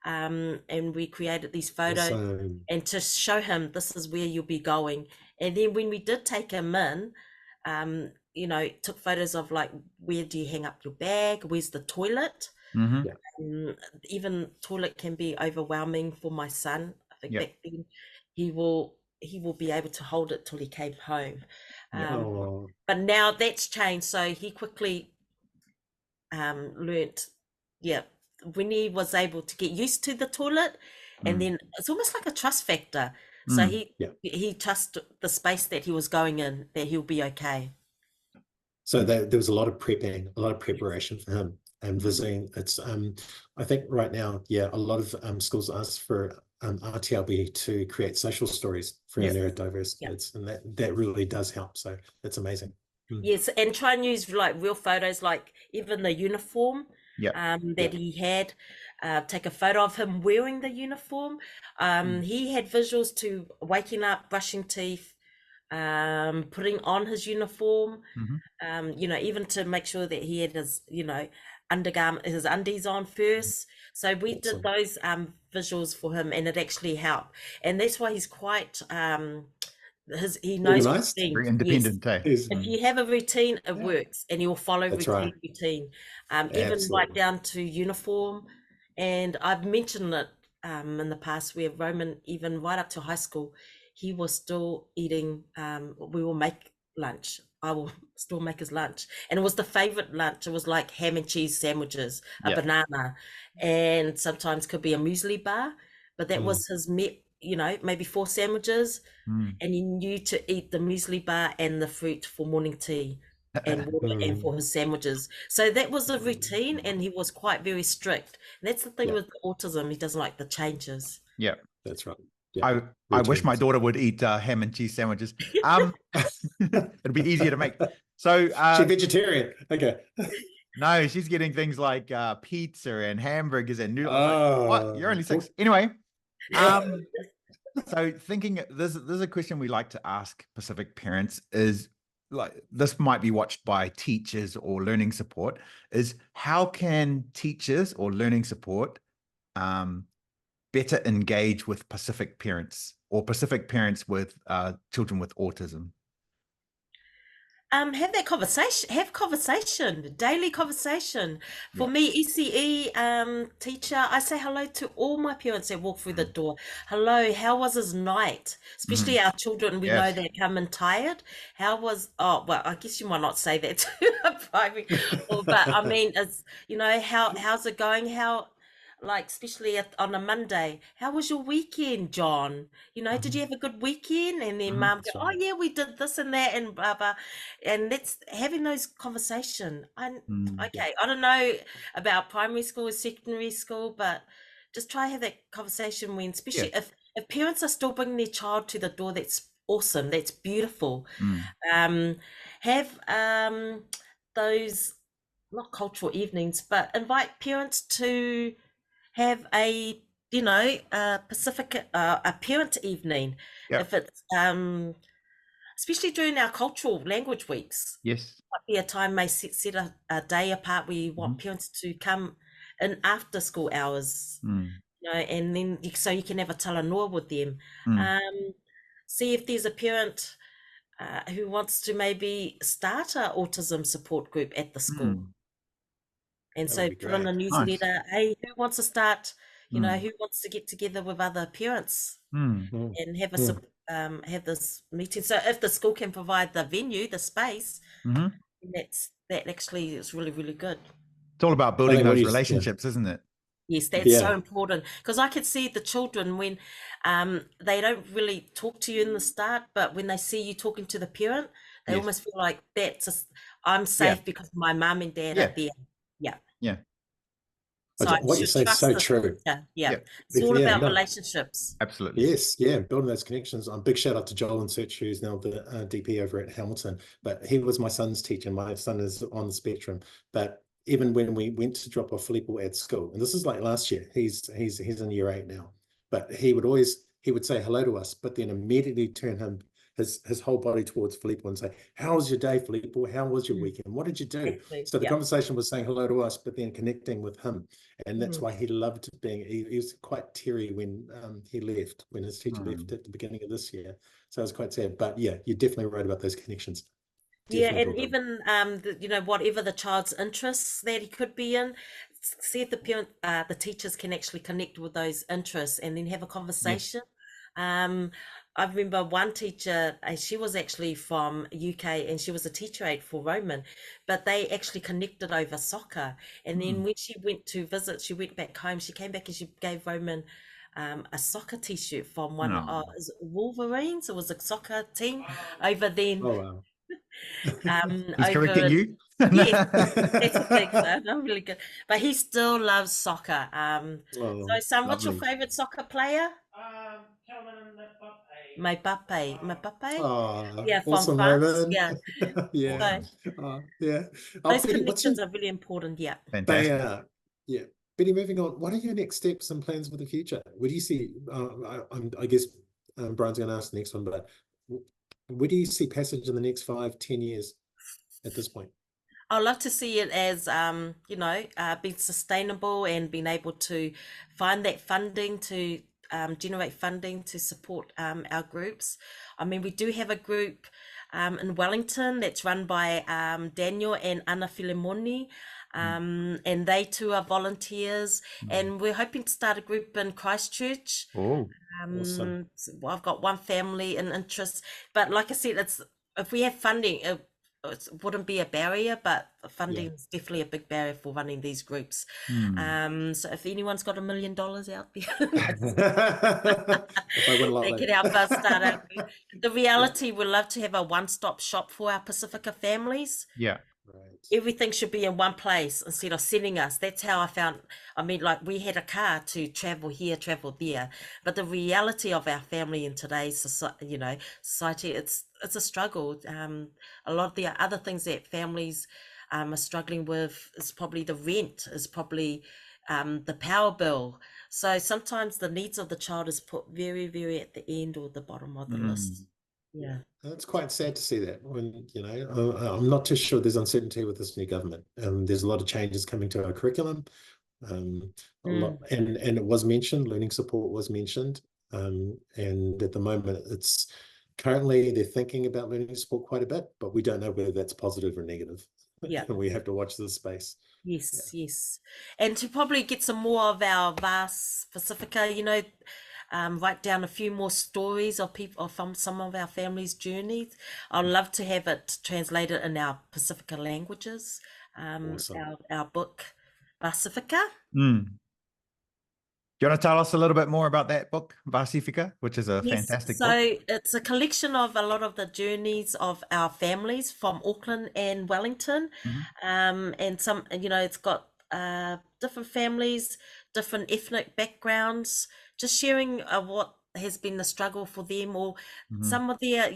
Speaker 3: and we created these photos and to show him this is where you'll be going. And then when we did take him in, you know, took photos of, like, where do you hang up your bag, where's the toilet. Even toilet can be overwhelming for my son. I think back then he will be able to hold it till he came home. But now that's changed, so he quickly learnt, when he was able to get used to the toilet, and then it's almost like a trust factor. So he trusted the space that he was going in, that he'll be okay.
Speaker 2: So there was a lot of preparation for him and visiting. It's I think right now, a lot of schools ask for RTLB to create social stories for neurodiverse kids, and that really does help. So that's amazing.
Speaker 3: Yes, and try and use, like, real photos, like even the uniform that he had. Take a photo of him wearing the uniform. He had visuals to waking up, brushing teeth, putting on his uniform, you know, even to make sure that he had his, you know, his undies on first. So we did those visuals for him, and it actually helped. And that's why he's quite he knows routine.
Speaker 1: Very independent.
Speaker 3: If you have a routine, it works, and he will follow routine. Even right down to uniform. And I've mentioned it in the past, where Roman, even right up to high school, he was still eating, we will make lunch. I will still make his lunch. And it was the favorite lunch. It was like ham and cheese sandwiches, a banana, and sometimes could be a muesli bar. But that was his you know, maybe 4 sandwiches, and he knew to eat the muesli bar and the fruit for morning tea. and water and for his sandwiches. So that was a routine, and he was quite very strict. And that's the thing
Speaker 2: Yeah.
Speaker 3: with autism, he doesn't like the changes.
Speaker 1: Yeah.
Speaker 2: That's right. Yeah.
Speaker 1: I wish my
Speaker 2: Routines.
Speaker 1: daughter would eat ham and cheese sandwiches. It'd be easier to make. So
Speaker 2: She's vegetarian. Okay.
Speaker 1: no, she's getting things like pizza and hamburgers and noodles. Like,
Speaker 2: Oh,
Speaker 1: what? You're only 6. Anyway, so thinking there's a question we like to ask Pacific parents is, like, this might be watched by teachers or learning support, is how can teachers or learning support better engage with Pacific parents or Pacific parents with children with autism?
Speaker 3: Have that conversation, daily conversation. For me, ECE teacher, I say hello to all my parents that walk through the door. Hello, how was his night? Especially our children, we know they come in tired. How was, well, I guess you might not say that to a primary, but I mean, it's, how's it going? Like, especially on a Monday, how was your weekend, John? Did you have a good weekend? And then mum go, oh yeah, we did this and that and blah blah. And that's having those conversation. Okay, I don't know about primary school or secondary school, but just try to have that conversation when, especially if parents are still bringing their child to the door, that's awesome, that's beautiful. Have those, not cultural evenings, but invite parents to have a Pacific a parent evening. If it's especially during our cultural language weeks, might be a time, may set a day apart where you want parents to come in after school hours, and then so you can have a talanoa with them. See if there's a parent who wants to maybe start an autism support group at the school. And so put on a newsletter, hey, who wants to start, who wants to get together with other parents and have have this meeting. So if the school can provide the venue, the space, that actually is really, really good.
Speaker 1: It's all about building those relationships, isn't it?
Speaker 3: Yes, that's so important, because I could see the children when they don't really talk to you in the start, but when they see you talking to the parent, they almost feel like I'm safe because my mum and dad are there. Yeah.
Speaker 2: So what you say is so true.
Speaker 3: It's all about relationships.
Speaker 1: Absolutely.
Speaker 2: Yes, building those connections. Big shout out to Joel and Search, who's now the DP over at Hamilton. But he was my son's teacher. My son is on the spectrum. But even when we went to drop off Filippo at school, and this is like last year, he's in year 8 now. But he would say hello to us, but then immediately turn his whole body towards Filippo and say, how was your day, Filippo? How was your weekend? What did you do? Exactly. So the conversation was saying hello to us, but then connecting with him. And that's why he loved he was quite teary when he left, when his teacher left at the beginning of this year. So it was quite sad. But yeah, you're definitely right about those connections. Definitely
Speaker 3: and even, whatever the child's interests that he could be in, see if the parent, the teachers can actually connect with those interests and then have a conversation. I remember one teacher, she was actually from UK and she was a teacher aide for Roman, but they actually connected over soccer. And then when she went to visit, she went back home, she came back and she gave Roman a soccer t-shirt from one of Wolverines. It was a soccer team over then.
Speaker 2: Oh, wow.
Speaker 1: He's correcting you?
Speaker 3: Yes, that's a big fan. I'm really good. But he still loves soccer. So, son, what's your favorite soccer player? My pape. Yeah, from
Speaker 2: awesome,
Speaker 3: France.
Speaker 2: Roman.
Speaker 3: Yeah. Those connections are really important. Yeah.
Speaker 1: Fantastic.
Speaker 2: Betty, moving on, what are your next steps and plans for the future? Where do you see, I guess Brian's going to ask the next one, but where do you see Passage in the next 5-10 years at this point?
Speaker 3: I'd love to see it as, being sustainable and being able to find that funding to generate funding to support our groups. I mean, we do have a group in Wellington that's run by Daniel and Ana Filimoni, and they too are volunteers. And we're hoping to start a group in Christchurch.
Speaker 2: Awesome.
Speaker 3: I've got one family in interest, but like I said, if we have funding, wouldn't be a barrier, but funding is definitely a big barrier for running these groups. So if anyone's got $1 million out there,
Speaker 2: If I win a lot
Speaker 3: they
Speaker 2: later.
Speaker 3: can help us start out. The reality, we love to have a one-stop shop for our Pasifika families.
Speaker 1: Yeah.
Speaker 2: Right.
Speaker 3: Everything should be in one place instead of sending us. That's how I found, I mean, like we had a car to travel here, travel there. But the reality of our family in today's society, it's a struggle. A lot of the other things that families are struggling with is probably the rent, is probably the power bill. So sometimes the needs of the child is put very, very at the end or the bottom of the list. Yeah.
Speaker 2: It's quite sad to see that when, I'm not too sure there's uncertainty with this new government. There's a lot of changes coming to our curriculum. A lot, and it was mentioned, learning support was mentioned. And at the moment, it's currently they're thinking about learning support quite a bit, but we don't know whether that's positive or negative.
Speaker 3: Yeah.
Speaker 2: And we have to watch this space.
Speaker 3: Yes, yes. And to probably get some more of our vast Pasifika, write down a few more stories of people from some of our families' journeys. I'd love to have it translated in our Pasifika languages.
Speaker 2: Awesome.
Speaker 3: Our book, Pasifika.
Speaker 1: Do you want to tell us a little bit more about that book, Pasifika, which is a fantastic book?
Speaker 3: So it's a collection of a lot of the journeys of our families from Auckland and Wellington. And some, it's got different families, different ethnic backgrounds, just sharing what has been the struggle for them, or some of their,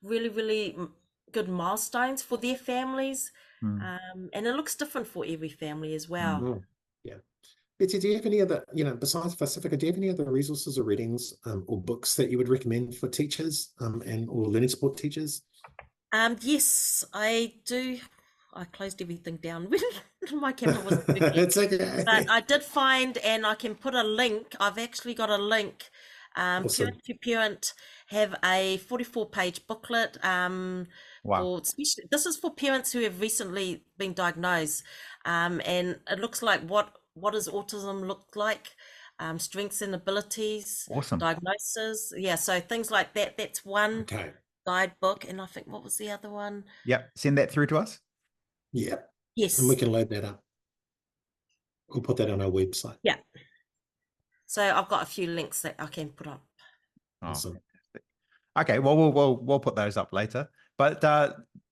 Speaker 3: really, really good milestones for their families. And it looks different for every family as well.
Speaker 2: Yeah. Betty, do you have any other, besides Pasifika, do you have any other resources or readings or books that you would recommend for teachers or learning support teachers?
Speaker 3: Yes, I do. I closed everything down when my camera wasn't working.
Speaker 2: It's okay.
Speaker 3: But I did find, and I can put a link. I've actually got a link.
Speaker 2: Awesome.
Speaker 3: Parent to Parent have a 44-page booklet.
Speaker 1: Wow.
Speaker 3: This is for parents who have recently been diagnosed, and it looks like what does autism look like, strengths and abilities,
Speaker 1: Awesome.
Speaker 3: diagnosis. Yeah, so things like that. That's one guidebook, and I think what was the other one?
Speaker 1: Yep, send that through to us.
Speaker 2: Yeah.
Speaker 3: Yes.
Speaker 2: And we can load that up. We'll put that on our website.
Speaker 3: Yeah. So I've got a few links that I can put up.
Speaker 2: Awesome.
Speaker 1: Okay, well, we'll put those up later. But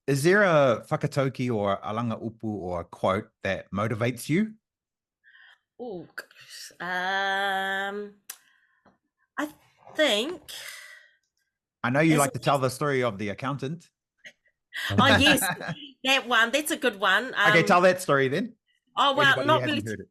Speaker 1: is there a whakatauki or alanga upu or a quote that motivates you?
Speaker 3: Oh, I think.
Speaker 1: I know you like to tell the story of the accountant.
Speaker 3: Oh yes, that one. That's a good one.
Speaker 1: Okay, tell that story then.
Speaker 3: Oh well,
Speaker 1: Anybody
Speaker 3: not
Speaker 1: who
Speaker 3: really,
Speaker 1: hasn't heard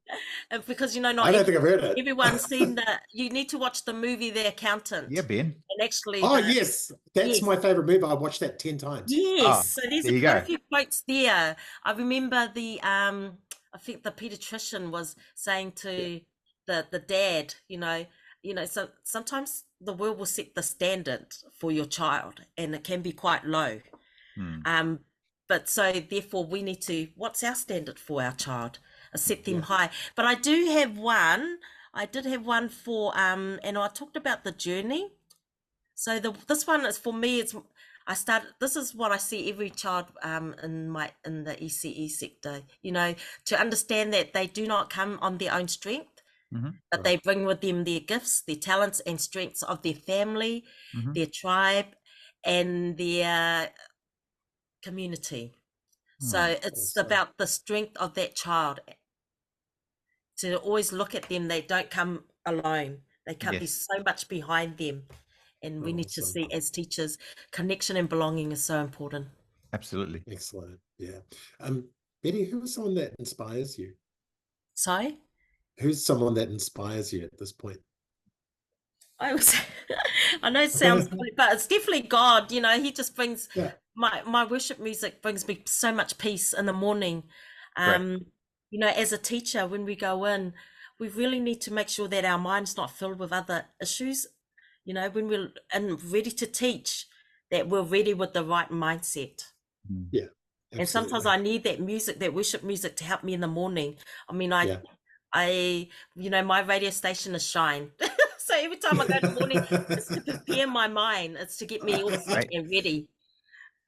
Speaker 1: it.
Speaker 3: because not
Speaker 2: I don't think I've heard it.
Speaker 3: everyone's seen the. You need to watch the movie The Accountant.
Speaker 1: Yeah, Ben.
Speaker 3: And actually,
Speaker 2: Yes, that's my favorite movie. I watched that 10 times.
Speaker 3: Yes, so there's quite a few quotes there. I remember I think the pediatrician was saying to the dad, so sometimes the world will set the standard for your child, and it can be quite low. But so therefore we need to, what's our standard for our child? Set them high. But I do have one. I did have one for and I talked about the journey. So this one is for me. This is what I see every child in the ECE sector. To understand that they do not come on their own strength, but they bring with them their gifts, their talents, and strengths of their family, their tribe, and their community. So it's about the strength of that child. To always look at them, they don't come alone. They come. There's so much behind them. And we need to see, as teachers, connection and belonging is so important.
Speaker 1: Absolutely.
Speaker 2: Excellent. Yeah. Betty, who is someone that inspires you?
Speaker 3: Sorry?
Speaker 2: Who's someone that inspires you at this point?
Speaker 3: I know it sounds funny, but it's definitely God. He just brings my worship music brings me so much peace in the morning. As a teacher, when we go in, we really need to make sure that our mind's not filled with other issues. When we're ready to teach, that we're ready with the right mindset.
Speaker 2: Yeah. Absolutely.
Speaker 3: And sometimes I need that music, that worship music, to help me in the morning. I mean, my radio station is Shine. So every time I go in the morning, it's to prepare my mind. It's to get me all set and ready.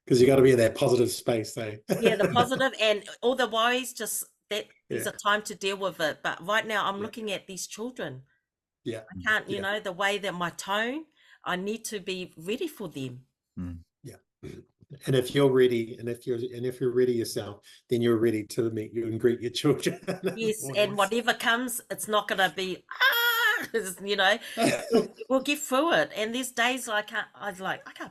Speaker 2: Because you got to be in that positive space, eh?
Speaker 3: Yeah, the positive and all the worries, just that there's
Speaker 2: Yeah.
Speaker 3: a time to deal with it. But right now I'm
Speaker 2: Yeah.
Speaker 3: looking at these children.
Speaker 2: Yeah.
Speaker 3: I can't, you
Speaker 2: Yeah.
Speaker 3: know, the way that my tone, I need to be ready for them.
Speaker 2: Yeah. And if you're ready, and if you're ready yourself, then you're ready to meet you and greet your children.
Speaker 3: Yes, and whatever comes, it's not gonna be you know, we'll get through it. And there's days I can't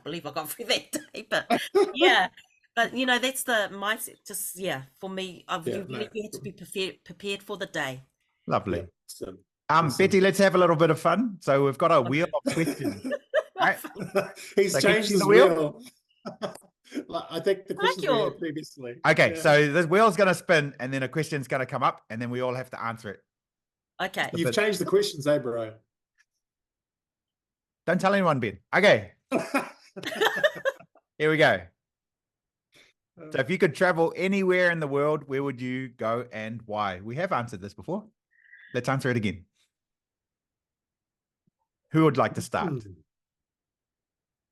Speaker 3: believe I got through that day, but yeah. But you know, that's the mindset. Just for me, you really have to be prepared for the day.
Speaker 1: Lovely.
Speaker 2: Yeah. So,
Speaker 1: Betty, let's have a little bit of fun. So we've got a wheel of questions. Right?
Speaker 2: He's
Speaker 1: So can you
Speaker 2: changed
Speaker 1: see
Speaker 2: his
Speaker 1: the wheel?
Speaker 2: wheel. I think the questions we had previously.
Speaker 1: Okay,
Speaker 2: Yeah.
Speaker 1: so the wheel's going to spin and then a question's going to come up and then we all have to answer it.
Speaker 3: Okay.
Speaker 2: You've changed the questions, eh, bro?
Speaker 1: Don't tell anyone, Ben. Okay, here we go. So if you could travel anywhere in the world, where would you go and why? We have answered this before. Let's answer it again. Who would like to start?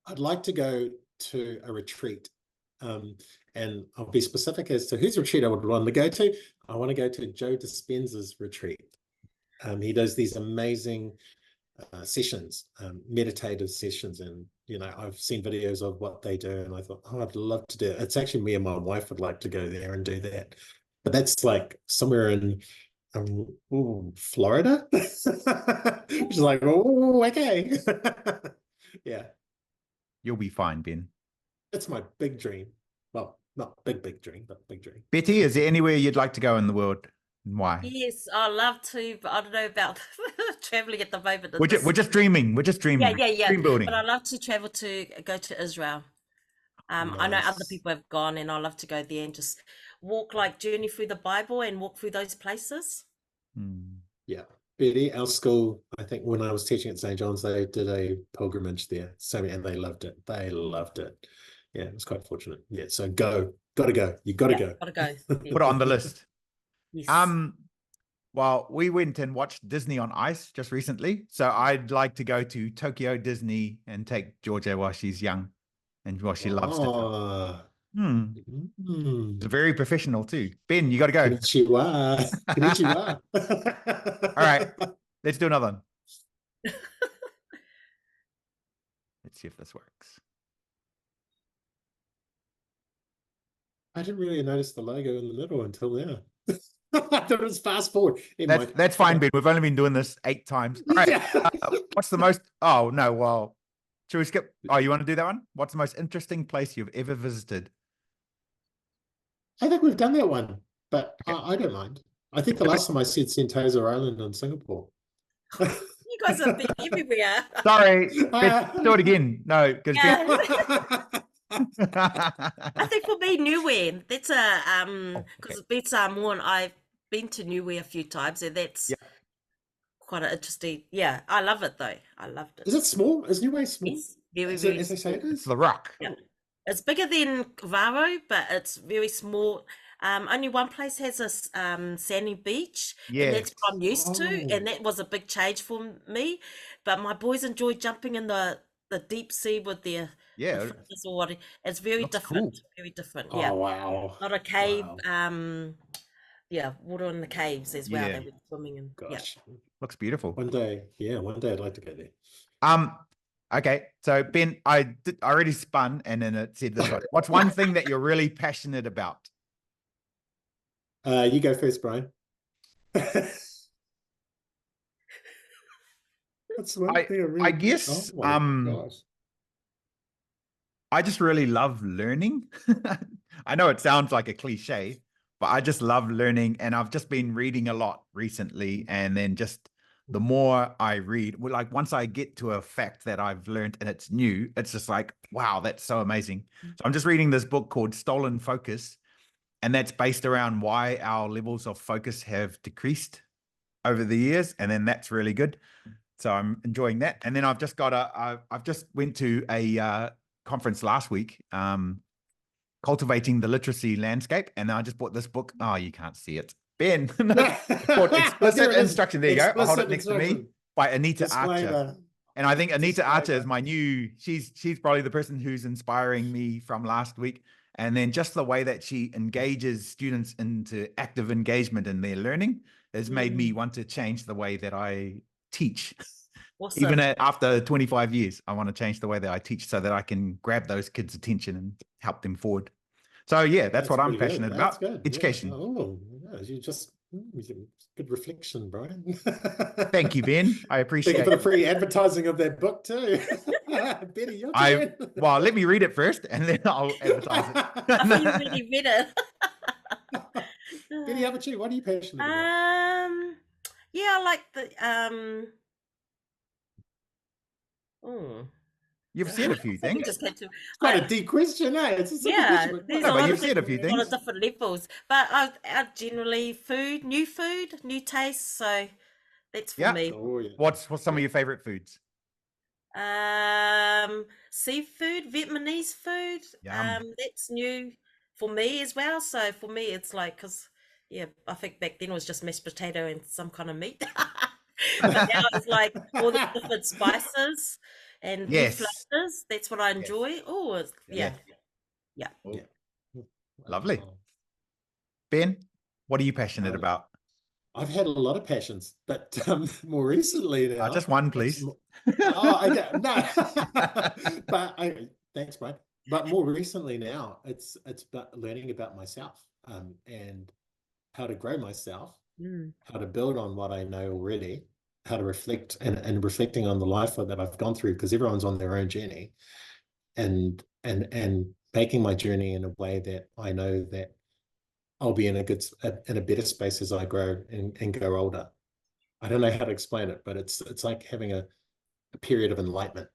Speaker 2: I'd like to go to a retreat. And I'll be specific as to whose retreat I would want to go to. I want to go to Joe Dispenza's retreat. He does these amazing sessions, meditative sessions, and you know, I've seen videos of what they do, and I thought, oh, I'd love to do it. It's actually me and my wife would like to go there and do that, but that's like somewhere in Florida, which is like, oh, okay. Yeah,
Speaker 1: You'll be fine, Ben.
Speaker 2: it's my big dream. Well, not big dream, but big dream.
Speaker 1: Betty, is there anywhere you'd like to go in the world and why?
Speaker 3: Yes, I love to, but I don't know about traveling at the moment.
Speaker 1: We're just dreaming. We're just dreaming.
Speaker 3: Yeah.
Speaker 1: Dream building.
Speaker 3: But I love to travel go to Israel. I know other people have gone, and I love to go there and just journey through the Bible and walk through those places.
Speaker 2: Yeah, Betty, our school, I think when I was teaching at St. John's, they did a pilgrimage there. And they loved it. They loved it. Yeah, it was quite fortunate. Yeah, so gotta go. You gotta go.
Speaker 3: Gotta go.
Speaker 1: Put it on the list.
Speaker 3: Yes.
Speaker 1: Well, we went and watched Disney on Ice just recently. So I'd like to go to Tokyo Disney and take Georgia while she's young and while she loves it. It's very professional too. Ben, you got to go.
Speaker 2: Konnichiwa. Konnichiwa.
Speaker 1: All right, let's do another one. Let's see if this works.
Speaker 2: I didn't really notice the logo in the middle until now. I thought it was fast forward.
Speaker 1: That's fine, Ben. We've only been doing this 8 times. All right. What's the most? Oh no. Well, should we skip? Oh, you want to do that one? What's the most interesting place you've ever visited?
Speaker 2: I think we've done that one, but I don't mind. I think the last time I said Sentosa Island in Singapore.
Speaker 3: You guys have been everywhere.
Speaker 1: Sorry, let's do it again. No, because
Speaker 3: I think for me, Niue. That's because it's more, and I've been to Niue a few times, and that's quite an interesting. Yeah, I love it though. I loved it.
Speaker 2: Is it small? Is Niue small?
Speaker 3: It's very,
Speaker 2: As
Speaker 3: very
Speaker 2: they
Speaker 3: small.
Speaker 2: say it is?
Speaker 1: it's the Rock.
Speaker 3: Yeah. It's bigger than Varo, but it's very small. Only one place has a sandy beach, and that's what I'm used to, and that was a big change for me. But my boys enjoy jumping in the deep sea with their or what. It's very different.
Speaker 1: Cool.
Speaker 3: Very different.
Speaker 2: Oh,
Speaker 3: Yeah.
Speaker 2: wow.
Speaker 3: Not a cave.
Speaker 2: Wow.
Speaker 3: Water in the caves as well. They were swimming in.
Speaker 2: Gosh.
Speaker 1: Looks beautiful.
Speaker 2: One day I'd like to go there.
Speaker 1: Okay, so Ben, I already spun, and then it said this one. What's one thing that you're really passionate about?
Speaker 2: You go first, Brian. That's one thing I really.
Speaker 1: I guess.
Speaker 2: Oh my gosh.
Speaker 1: I just really love learning. I know it sounds like a cliche, but I just love learning, and I've just been reading a lot recently, and then just the more I read, like once I get to a fact that I've learned and it's new, it's just like, wow, that's so amazing. So I'm just reading this book called Stolen Focus, and that's based around why our levels of focus have decreased over the years, and then that's really good. So I'm enjoying that. And then I've just got I've just went to a conference last week, Cultivating the Literacy Landscape, and I just bought this book. Oh, you can't see it. Ben, explicit instruction. There you go. I'll hold it next to me, by Anita Archer. And I think Anita
Speaker 2: Describe
Speaker 1: Archer is
Speaker 2: her.
Speaker 1: my new, she's probably the person who's inspiring me from last week. And then just the way that she engages students into active engagement in their learning has made me want to change the way that I teach. Even
Speaker 3: Awesome.
Speaker 1: after 25 years, I want to change the way that I teach so that I can grab those kids' attention and help them forward. So yeah, that's what I'm
Speaker 2: pretty good.
Speaker 1: passionate
Speaker 2: That's
Speaker 1: about.
Speaker 2: good.
Speaker 1: Education.
Speaker 2: Yeah. Oh, yeah, you just good reflection, Brian.
Speaker 1: Thank you, Ben. I
Speaker 2: Thank you
Speaker 1: appreciate
Speaker 2: for the
Speaker 1: it.
Speaker 2: free advertising of that book too. Betty, your turn.
Speaker 1: Well, let me read it first and then I'll advertise it.
Speaker 3: I thought you really read it.
Speaker 2: Betty, how about you? What are you passionate about?
Speaker 3: Yeah, I like the oh,
Speaker 1: You've said a few
Speaker 3: something
Speaker 1: things.
Speaker 3: just came to
Speaker 2: It's quite a deep question, eh? It's a simple
Speaker 3: yeah,
Speaker 2: question.
Speaker 3: there's
Speaker 1: No,
Speaker 3: a
Speaker 1: but
Speaker 3: lot
Speaker 1: you've
Speaker 3: of
Speaker 1: said a few
Speaker 3: a lot of
Speaker 1: things.
Speaker 3: different levels. But I generally food, new tastes. So that's for
Speaker 1: Yeah.
Speaker 3: me.
Speaker 2: Oh, yeah.
Speaker 1: What's some of your favorite foods?
Speaker 3: Seafood, Vietnamese food.
Speaker 1: Yum.
Speaker 3: That's new for me as well. So for me, it's like, because yeah, I think back then it was just mashed potato and some kind of meat. But now it's like all the different spices and new
Speaker 1: Yes.
Speaker 3: flavors. That's what I enjoy. Oh, yeah.
Speaker 1: Oh, lovely. Ben, what are you passionate about?
Speaker 2: I've had a lot of passions, but more recently now.
Speaker 1: Just one, please.
Speaker 2: Okay, no. But thanks, Brian. But more recently now, it's about learning about myself, and how to grow myself, how to build on what I know already, how to reflect and reflecting on the life that I've gone through, because everyone's on their own journey, and making my journey in a way that I know that I'll be in a better space as I grow and go older. I don't know how to explain it, but it's like having a period of enlightenment.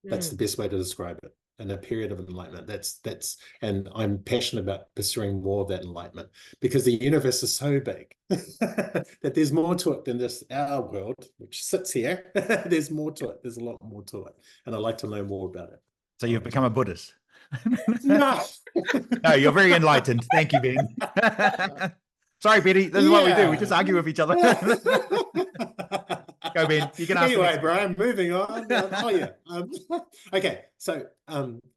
Speaker 2: That's the best way to describe it. And a period of enlightenment. That's and I'm passionate about pursuing more of that enlightenment, because the universe is so big that there's more to it than just our world, which sits here. There's more to it. There's a lot more to it. And I'd like to learn more about it.
Speaker 1: So you've become a Buddhist?
Speaker 2: No.
Speaker 1: No, you're very enlightened. Thank you, Ben. Sorry, Betty. This is what we do. We just argue with each other. Go, Ben. You can ask.
Speaker 2: Anyway, Brian, moving on. Okay. So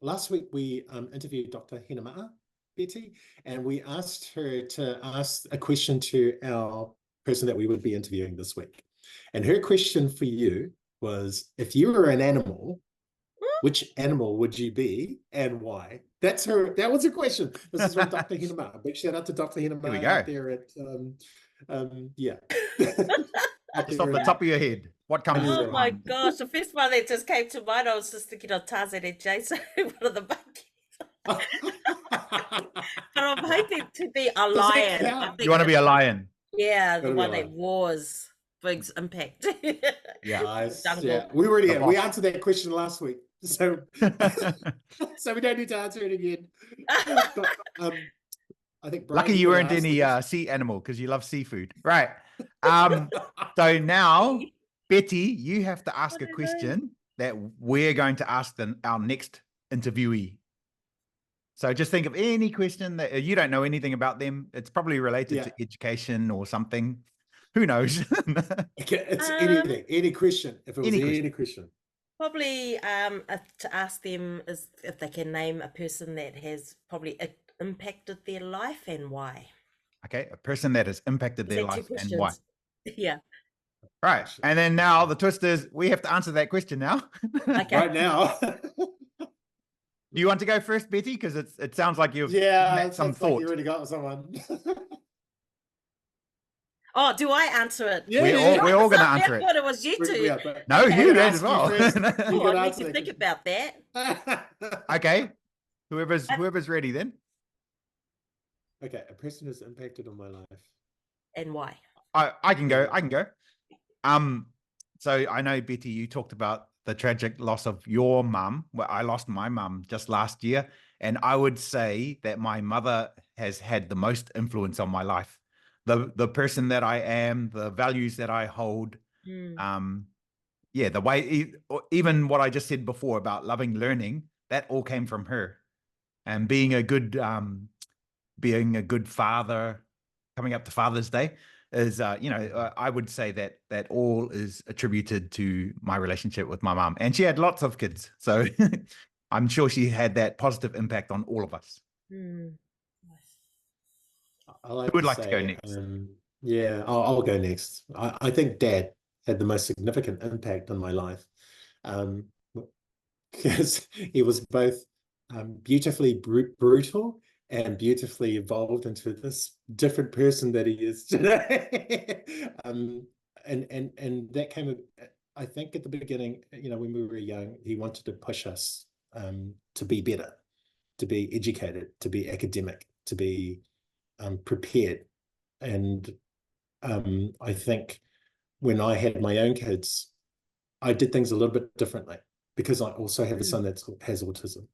Speaker 2: last week we interviewed Dr. Hinama'a, Betty, and we asked her to ask a question to our person that we would be interviewing this week. And her question for you was, if you were an animal, which animal would you be and why? That was her question. This is from Dr. Hinama'a. Big shout out to Dr. Hinama'a out there at
Speaker 1: Just off the top of your head, what comes to
Speaker 3: Oh my
Speaker 1: mind?
Speaker 3: gosh, the first one that just came to mind, I was just thinking of Tarzan and Jason, one of the monkeys. But I'm hoping to be a lion. I think
Speaker 1: You want to be a lion?
Speaker 3: Yeah, the
Speaker 2: Gotta be
Speaker 3: one
Speaker 2: a
Speaker 3: that
Speaker 2: lion.
Speaker 3: wars, brings impact.
Speaker 1: Yeah.
Speaker 2: Nice.
Speaker 3: Jungle.
Speaker 2: Yeah, we answered that question last week, so so we don't need to answer it again. But, I think Brian,
Speaker 1: Lucky you weren't
Speaker 2: asked
Speaker 1: any sea animal, because you love seafood, right? So now, Betty, you have to ask a question that we're going to ask our next interviewee. So just think of any question that you don't know anything about them. It's probably related to education or something. Who knows?
Speaker 2: Okay, it's anything, any question. If it was any question.
Speaker 3: Probably to ask them is if they can name a person that has probably impacted their life and why.
Speaker 1: Okay, a person that has impacted their life and why.
Speaker 3: Yeah.
Speaker 1: Right. And then now the twist is we have to answer that question now.
Speaker 3: Okay.
Speaker 2: Right now.
Speaker 1: Do you want to go first, Betty? Because it sounds like you've
Speaker 2: met
Speaker 1: some thought.
Speaker 2: like you already got someone.
Speaker 3: Oh, do I answer it?
Speaker 2: Yeah,
Speaker 1: we're all going to answer
Speaker 3: I
Speaker 1: it.
Speaker 3: thought it was you two.
Speaker 1: No,
Speaker 3: Okay.
Speaker 1: you did as well.
Speaker 3: Oh, I need to think about that.
Speaker 1: Okay. Whoever's ready then.
Speaker 2: Okay, a person who's impacted on my life.
Speaker 3: And why?
Speaker 1: I can go. So I know, Betty, you talked about the tragic loss of your mum. Well, I lost my mum just last year. And I would say that my mother has had the most influence on my life. The person that I am, the values that I hold. The way, even what I just said before about loving learning, that all came from her. And being a good father, coming up to Father's Day, is, I would say that all is attributed to my relationship with my mom. And she had lots of kids. So I'm sure she had that positive impact on all of us.
Speaker 3: Mm.
Speaker 2: I like
Speaker 1: Who would
Speaker 2: to
Speaker 1: like to go
Speaker 2: say,
Speaker 1: next?
Speaker 2: yeah, I'll go next. I think Dad had the most significant impact on my life, because he was both beautifully brutal and beautifully evolved into this different person that he is today. And that came, I think, at the beginning, when we were young, he wanted to push us to be better, to be educated, to be academic, to be prepared. And I think when I had my own kids, I did things a little bit differently, because I also have a son that has autism.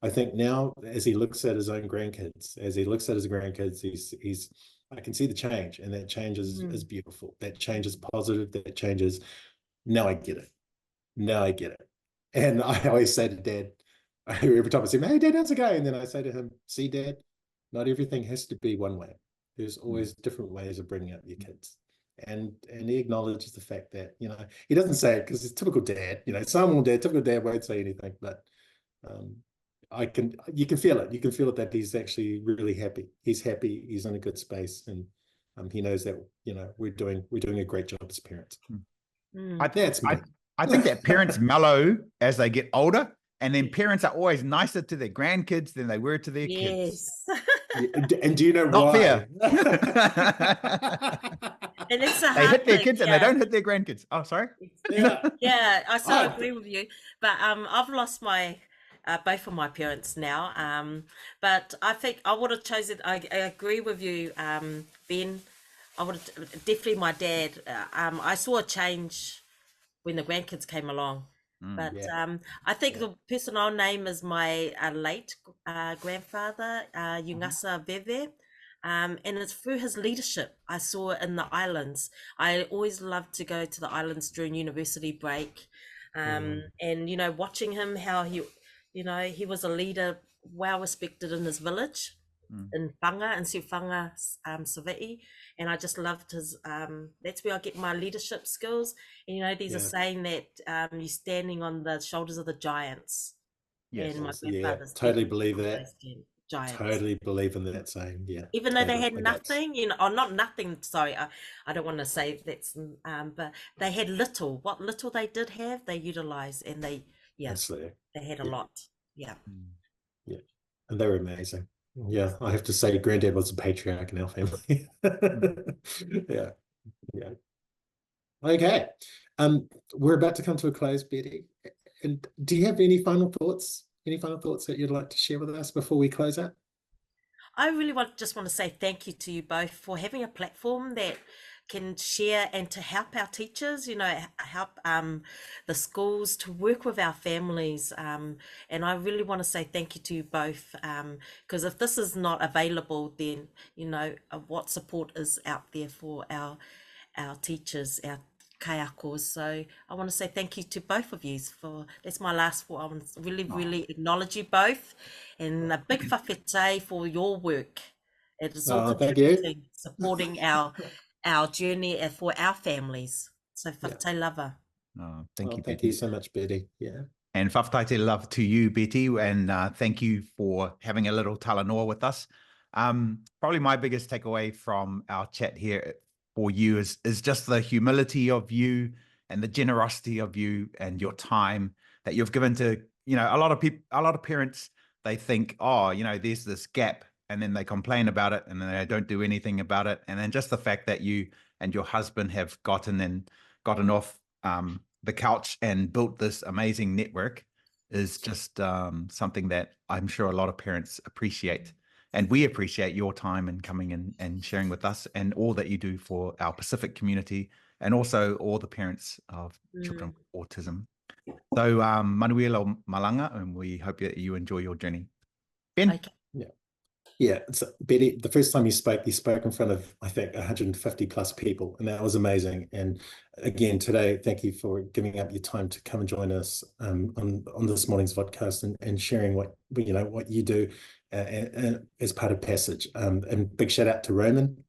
Speaker 2: I think now, as he looks at his own grandkids, I can see the change, and that change is beautiful. That change is positive. That change is, now I get it. Now I get it. And I always say to Dad, every time I see him, hey, Dad, how's it going? And then I say to him, see, Dad, not everything has to be one way. There's always different ways of bringing up your kids. And he acknowledges the fact that, he doesn't say it because it's typical dad, typical dad won't say anything, but you can feel it. You can feel it that he's actually really happy. He's happy. He's in a good space, and he knows that, we're doing a great job as parents.
Speaker 1: I think that parents mellow as they get older, and then parents are always nicer to their grandkids than they were to their kids.
Speaker 2: And do you know
Speaker 1: Not
Speaker 2: why?
Speaker 1: fair.
Speaker 3: And it's a
Speaker 1: They hit their
Speaker 3: thing,
Speaker 1: kids and they don't hit their grandkids. Oh, sorry.
Speaker 3: Yeah, I so agree with you. But I've lost my both of my parents now. But I think I would have chosen. I agree with you, Ben. I would have definitely my dad. I saw a change when the grandkids came along. But I think the person I'll name is my late grandfather, Yungasa Veve. And it's through his leadership I saw in the islands. I always loved to go to the islands during university break. And, watching him, how he was a leader, well respected in his village, in Whanga, in Siwhanga, Saviti. And I just loved his, that's where I get my leadership skills. And, there's a saying that you're standing on the shoulders of the giants.
Speaker 2: Yes,
Speaker 3: and my grandfather's
Speaker 2: totally believe that.
Speaker 3: Giants.
Speaker 2: Totally believe in that saying,
Speaker 3: Even though they had nothing, or not nothing, sorry, I don't want to say that's, but they had little. What little they did have, they utilized, and they had a lot. Yeah.
Speaker 2: And they were amazing. Yeah, I have to say, Granddad was a patriarch in our family. Yeah. Okay, we're about to come to a close, Betty. And do you have any final thoughts? Any final thoughts that you'd like to share with us before we close out?
Speaker 3: I really just want to say thank you to you both for having a platform that can share and to help our teachers, help the schools to work with our families. And I really want to say thank you to you both, because if this is not available, then, what support is out there for our teachers, our kaiakos. So I want to say thank you to both of you that's my last thought. I want to really acknowledge you both, and a big whawhetei for your work. It is all contributing, supporting our journey for our families. So whawhetei lava.
Speaker 1: Thank you.
Speaker 2: Thank you so much, Betty. Yeah.
Speaker 1: And whawhetei love to you, Betty, and thank you for having a little talanoa with us. Probably my biggest takeaway from our chat here for you is just the humility of you and the generosity of you and your time that you've given to, a lot of parents. They think, there's this gap, and then they complain about it, and then they don't do anything about it. And then just the fact that you and your husband have gotten off the couch and built this amazing network is just something that I'm sure a lot of parents appreciate. And we appreciate your time and coming in and sharing with us, and all that you do for our Pacific community, and also all the parents of children with autism. So manuela malanga, and we hope that you enjoy your journey. Ben?
Speaker 2: Okay. Yeah. So Betty, the first time you spoke in front of, I think, 150 plus people, and that was amazing. And again, today, thank you for giving up your time to come and join us on this morning's podcast and sharing what you do. as part of Passage. And big shout out to Roman.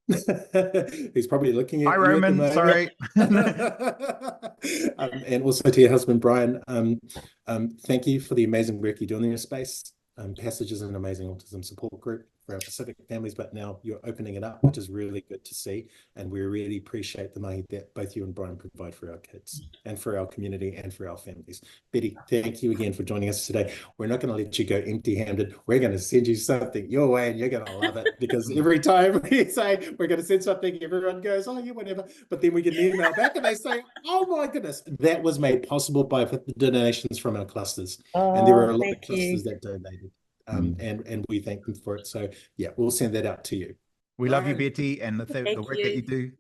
Speaker 2: He's probably looking at
Speaker 1: Hi,
Speaker 2: you at the
Speaker 1: Roman.
Speaker 2: moment.
Speaker 1: Sorry.
Speaker 2: And also to your husband, Brian. Thank you for the amazing work you do in your space. Passage is an amazing autism support group for our Pacific families, but now you're opening it up, which is really good to see. And we really appreciate the money that both you and Brian provide for our kids and for our community and for our families. Betty, thank you again for joining us today. We're not going to let you go empty-handed. We're going to send you something your way and you're going to love it, because every time we say we're going to send something, everyone goes, oh, yeah, whatever. But then we get an email back and they say, oh my goodness, that was made possible by the donations from our clusters. And there were a lot of clusters that donated. And we thank them for it. So yeah, we'll send that out to you.
Speaker 1: We love you, Betty, and the work that you do.